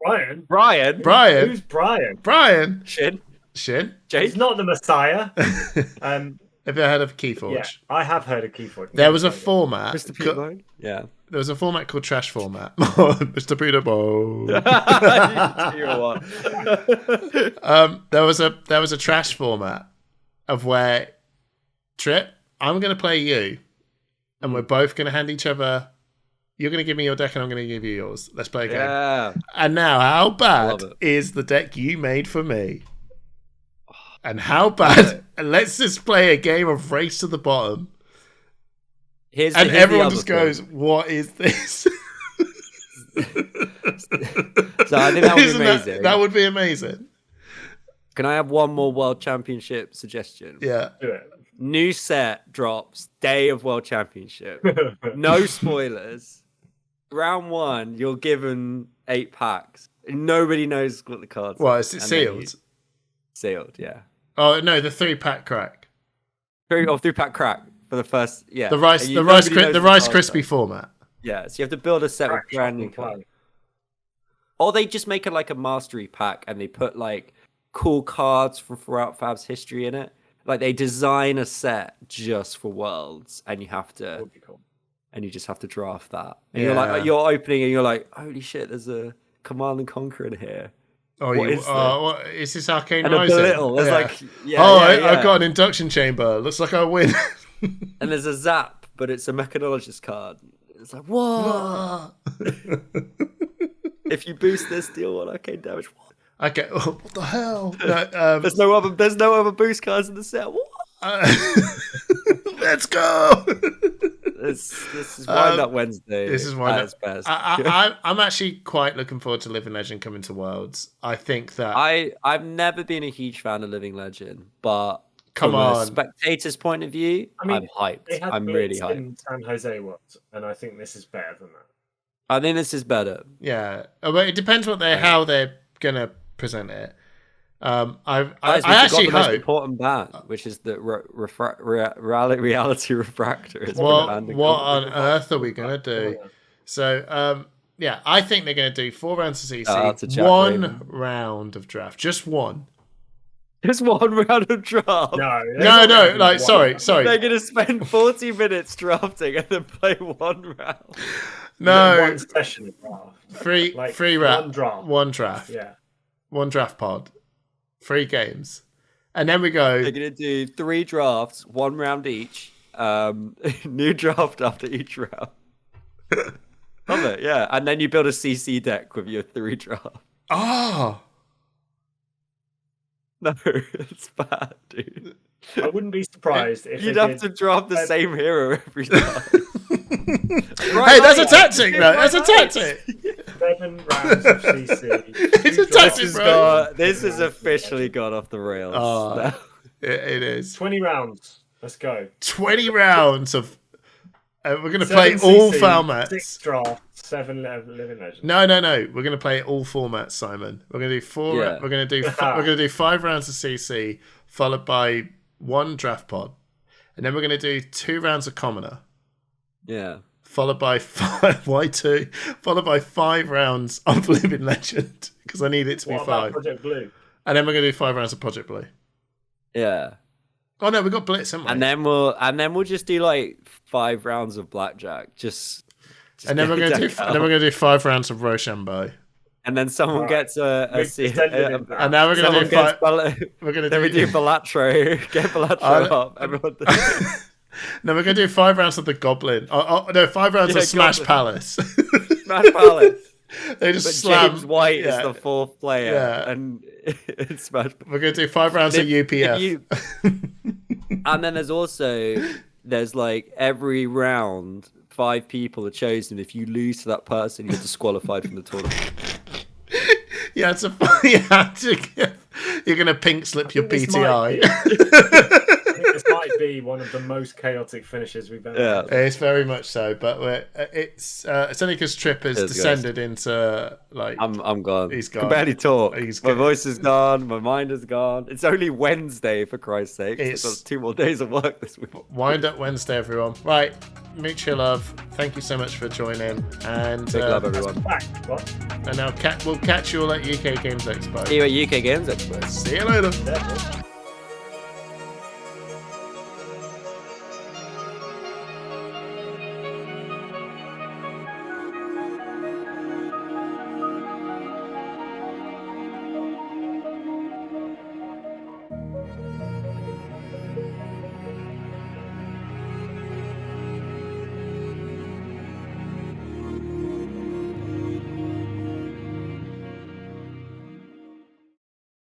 Brian. Who's Brian? Brian. Shin. He's not the Messiah. Have you heard of Keyforge? Yeah, I have heard of Keyforge. There was a format. Mr. Peterbone? Yeah. There was a format called Trash Format. Mr. Peterbone. There was a trash format of where, Trip, I'm going to play you, and we're both going to hand each other. You're going to give me your deck, and I'm going to give you yours. Let's play a game. Yeah. And now, how bad is the deck you made for me? And how bad? And let's just play a game of Race to the Bottom. Here's everyone just goes, "What is this?" So I think that would be amazing. That would be amazing. Can I have one more World Championship suggestion? Yeah. Do it. New set drops day of World Championship. No spoilers. Round 1, you're given 8 packs. Nobody knows what the cards are. Well, is it sealed? Sealed, yeah. Oh no, the 3-pack crack. 3-pack crack for the first, yeah. The Rice Krispie format. Yeah, so you have to build a set with brand new cards. Or they just make it like a mastery pack and they put like cool cards from throughout Fab's history in it. Like they design a set just for Worlds, and you have to, and you just have to draft that. And you're opening and you're like, holy shit, there's a Command and Conquer in here. What is this Arcane and Rising? I've got an induction chamber. Looks like I win. And there's a zap, but it's a mechanologist card. It's like, what? If you boost this, deal 1 arcane damage. What? Okay, what the hell? There's no other boost cards in the set. What? Let's go. This is Wind Up Wednesday. This is Wind Up. Its best. I'm actually quite looking forward to Living Legend coming to Worlds. I think that I've never been a huge fan of Living Legend, but from a spectator's point of view, I'm hyped. I'm really hyped. In San Jose Worlds, and I think this is better than that. I think this is better. Yeah, but it depends how they're gonna present it. I actually hope the most important ban, which is the reality refractor. What on earth are we gonna do? So yeah, I think they're gonna do 4 rounds of CC, 1 round of draft, just one. Just 1 round of draft. No. Like, sorry. They're gonna spend 40 minutes drafting and then play 1 round. No, 1 session of draft. Free round. One draft. 1 draft. Yeah. 1 draft pod. 3 games, and then we go. They're gonna do 3 drafts, 1 round each. New draft after each round. Love it, yeah. And then you build a CC deck with your 3 drafts. Oh. No, it's bad, dude. I wouldn't be surprised if you'd have to draft the same hero every time. Hey, that's a tactic, though. That's a tactic. 7 rounds of CC. It's a tactic, bro. This has officially gone off the rails. Oh, it is. 20 rounds. Let's go. 20 rounds of. We're going to play all formats. 6 drafts, 7 Living Legends. No. We're going to play all formats, Simon. We're going to do 4. Yeah. We're going to do. We're going to do 5 rounds of CC, followed by 1 draft pod, and then we're going to do 2 rounds of commoner. Yeah. Followed by 5 Y2, followed by 5 rounds of Living Legend because I need it to be 5. Project Blue? And then we're going to do 5 rounds of Project Blue. Yeah. Oh no, we got Blitz, haven't we? And then we'll just do like 5 rounds of blackjack. Just and then we're going to do 5 rounds of Rochambeau. And then someone gets and now we're going to do 5. We're going to do Balatro. Get Balatro up. Everyone. No, we're going to do 5 rounds of the Goblin. No, 5 rounds of Smash Goblin. Palace. Smash Palace. They just but slam. James White is the 4th player, and it's Smash. We're going to do 5 rounds of UPF. And then there's like every round, 5 people are chosen. If you lose to that person, you're disqualified from the tournament. You're going to pink slip your PTI. This might be one of the most chaotic finishes we've ever had. It's very much so, but it's only because Tripp has descended into like. I'm gone. He's gone. I can barely talk. My voice is gone. My mind is gone. It's only Wednesday, for Christ's sake. I've got 2 more days of work this week. Wind Up Wednesday, everyone. Right, mutual love. Thank you so much for joining, and big love, everyone. What? And now we'll catch you all at UK Games Expo. See you at UK Games Expo. See you later.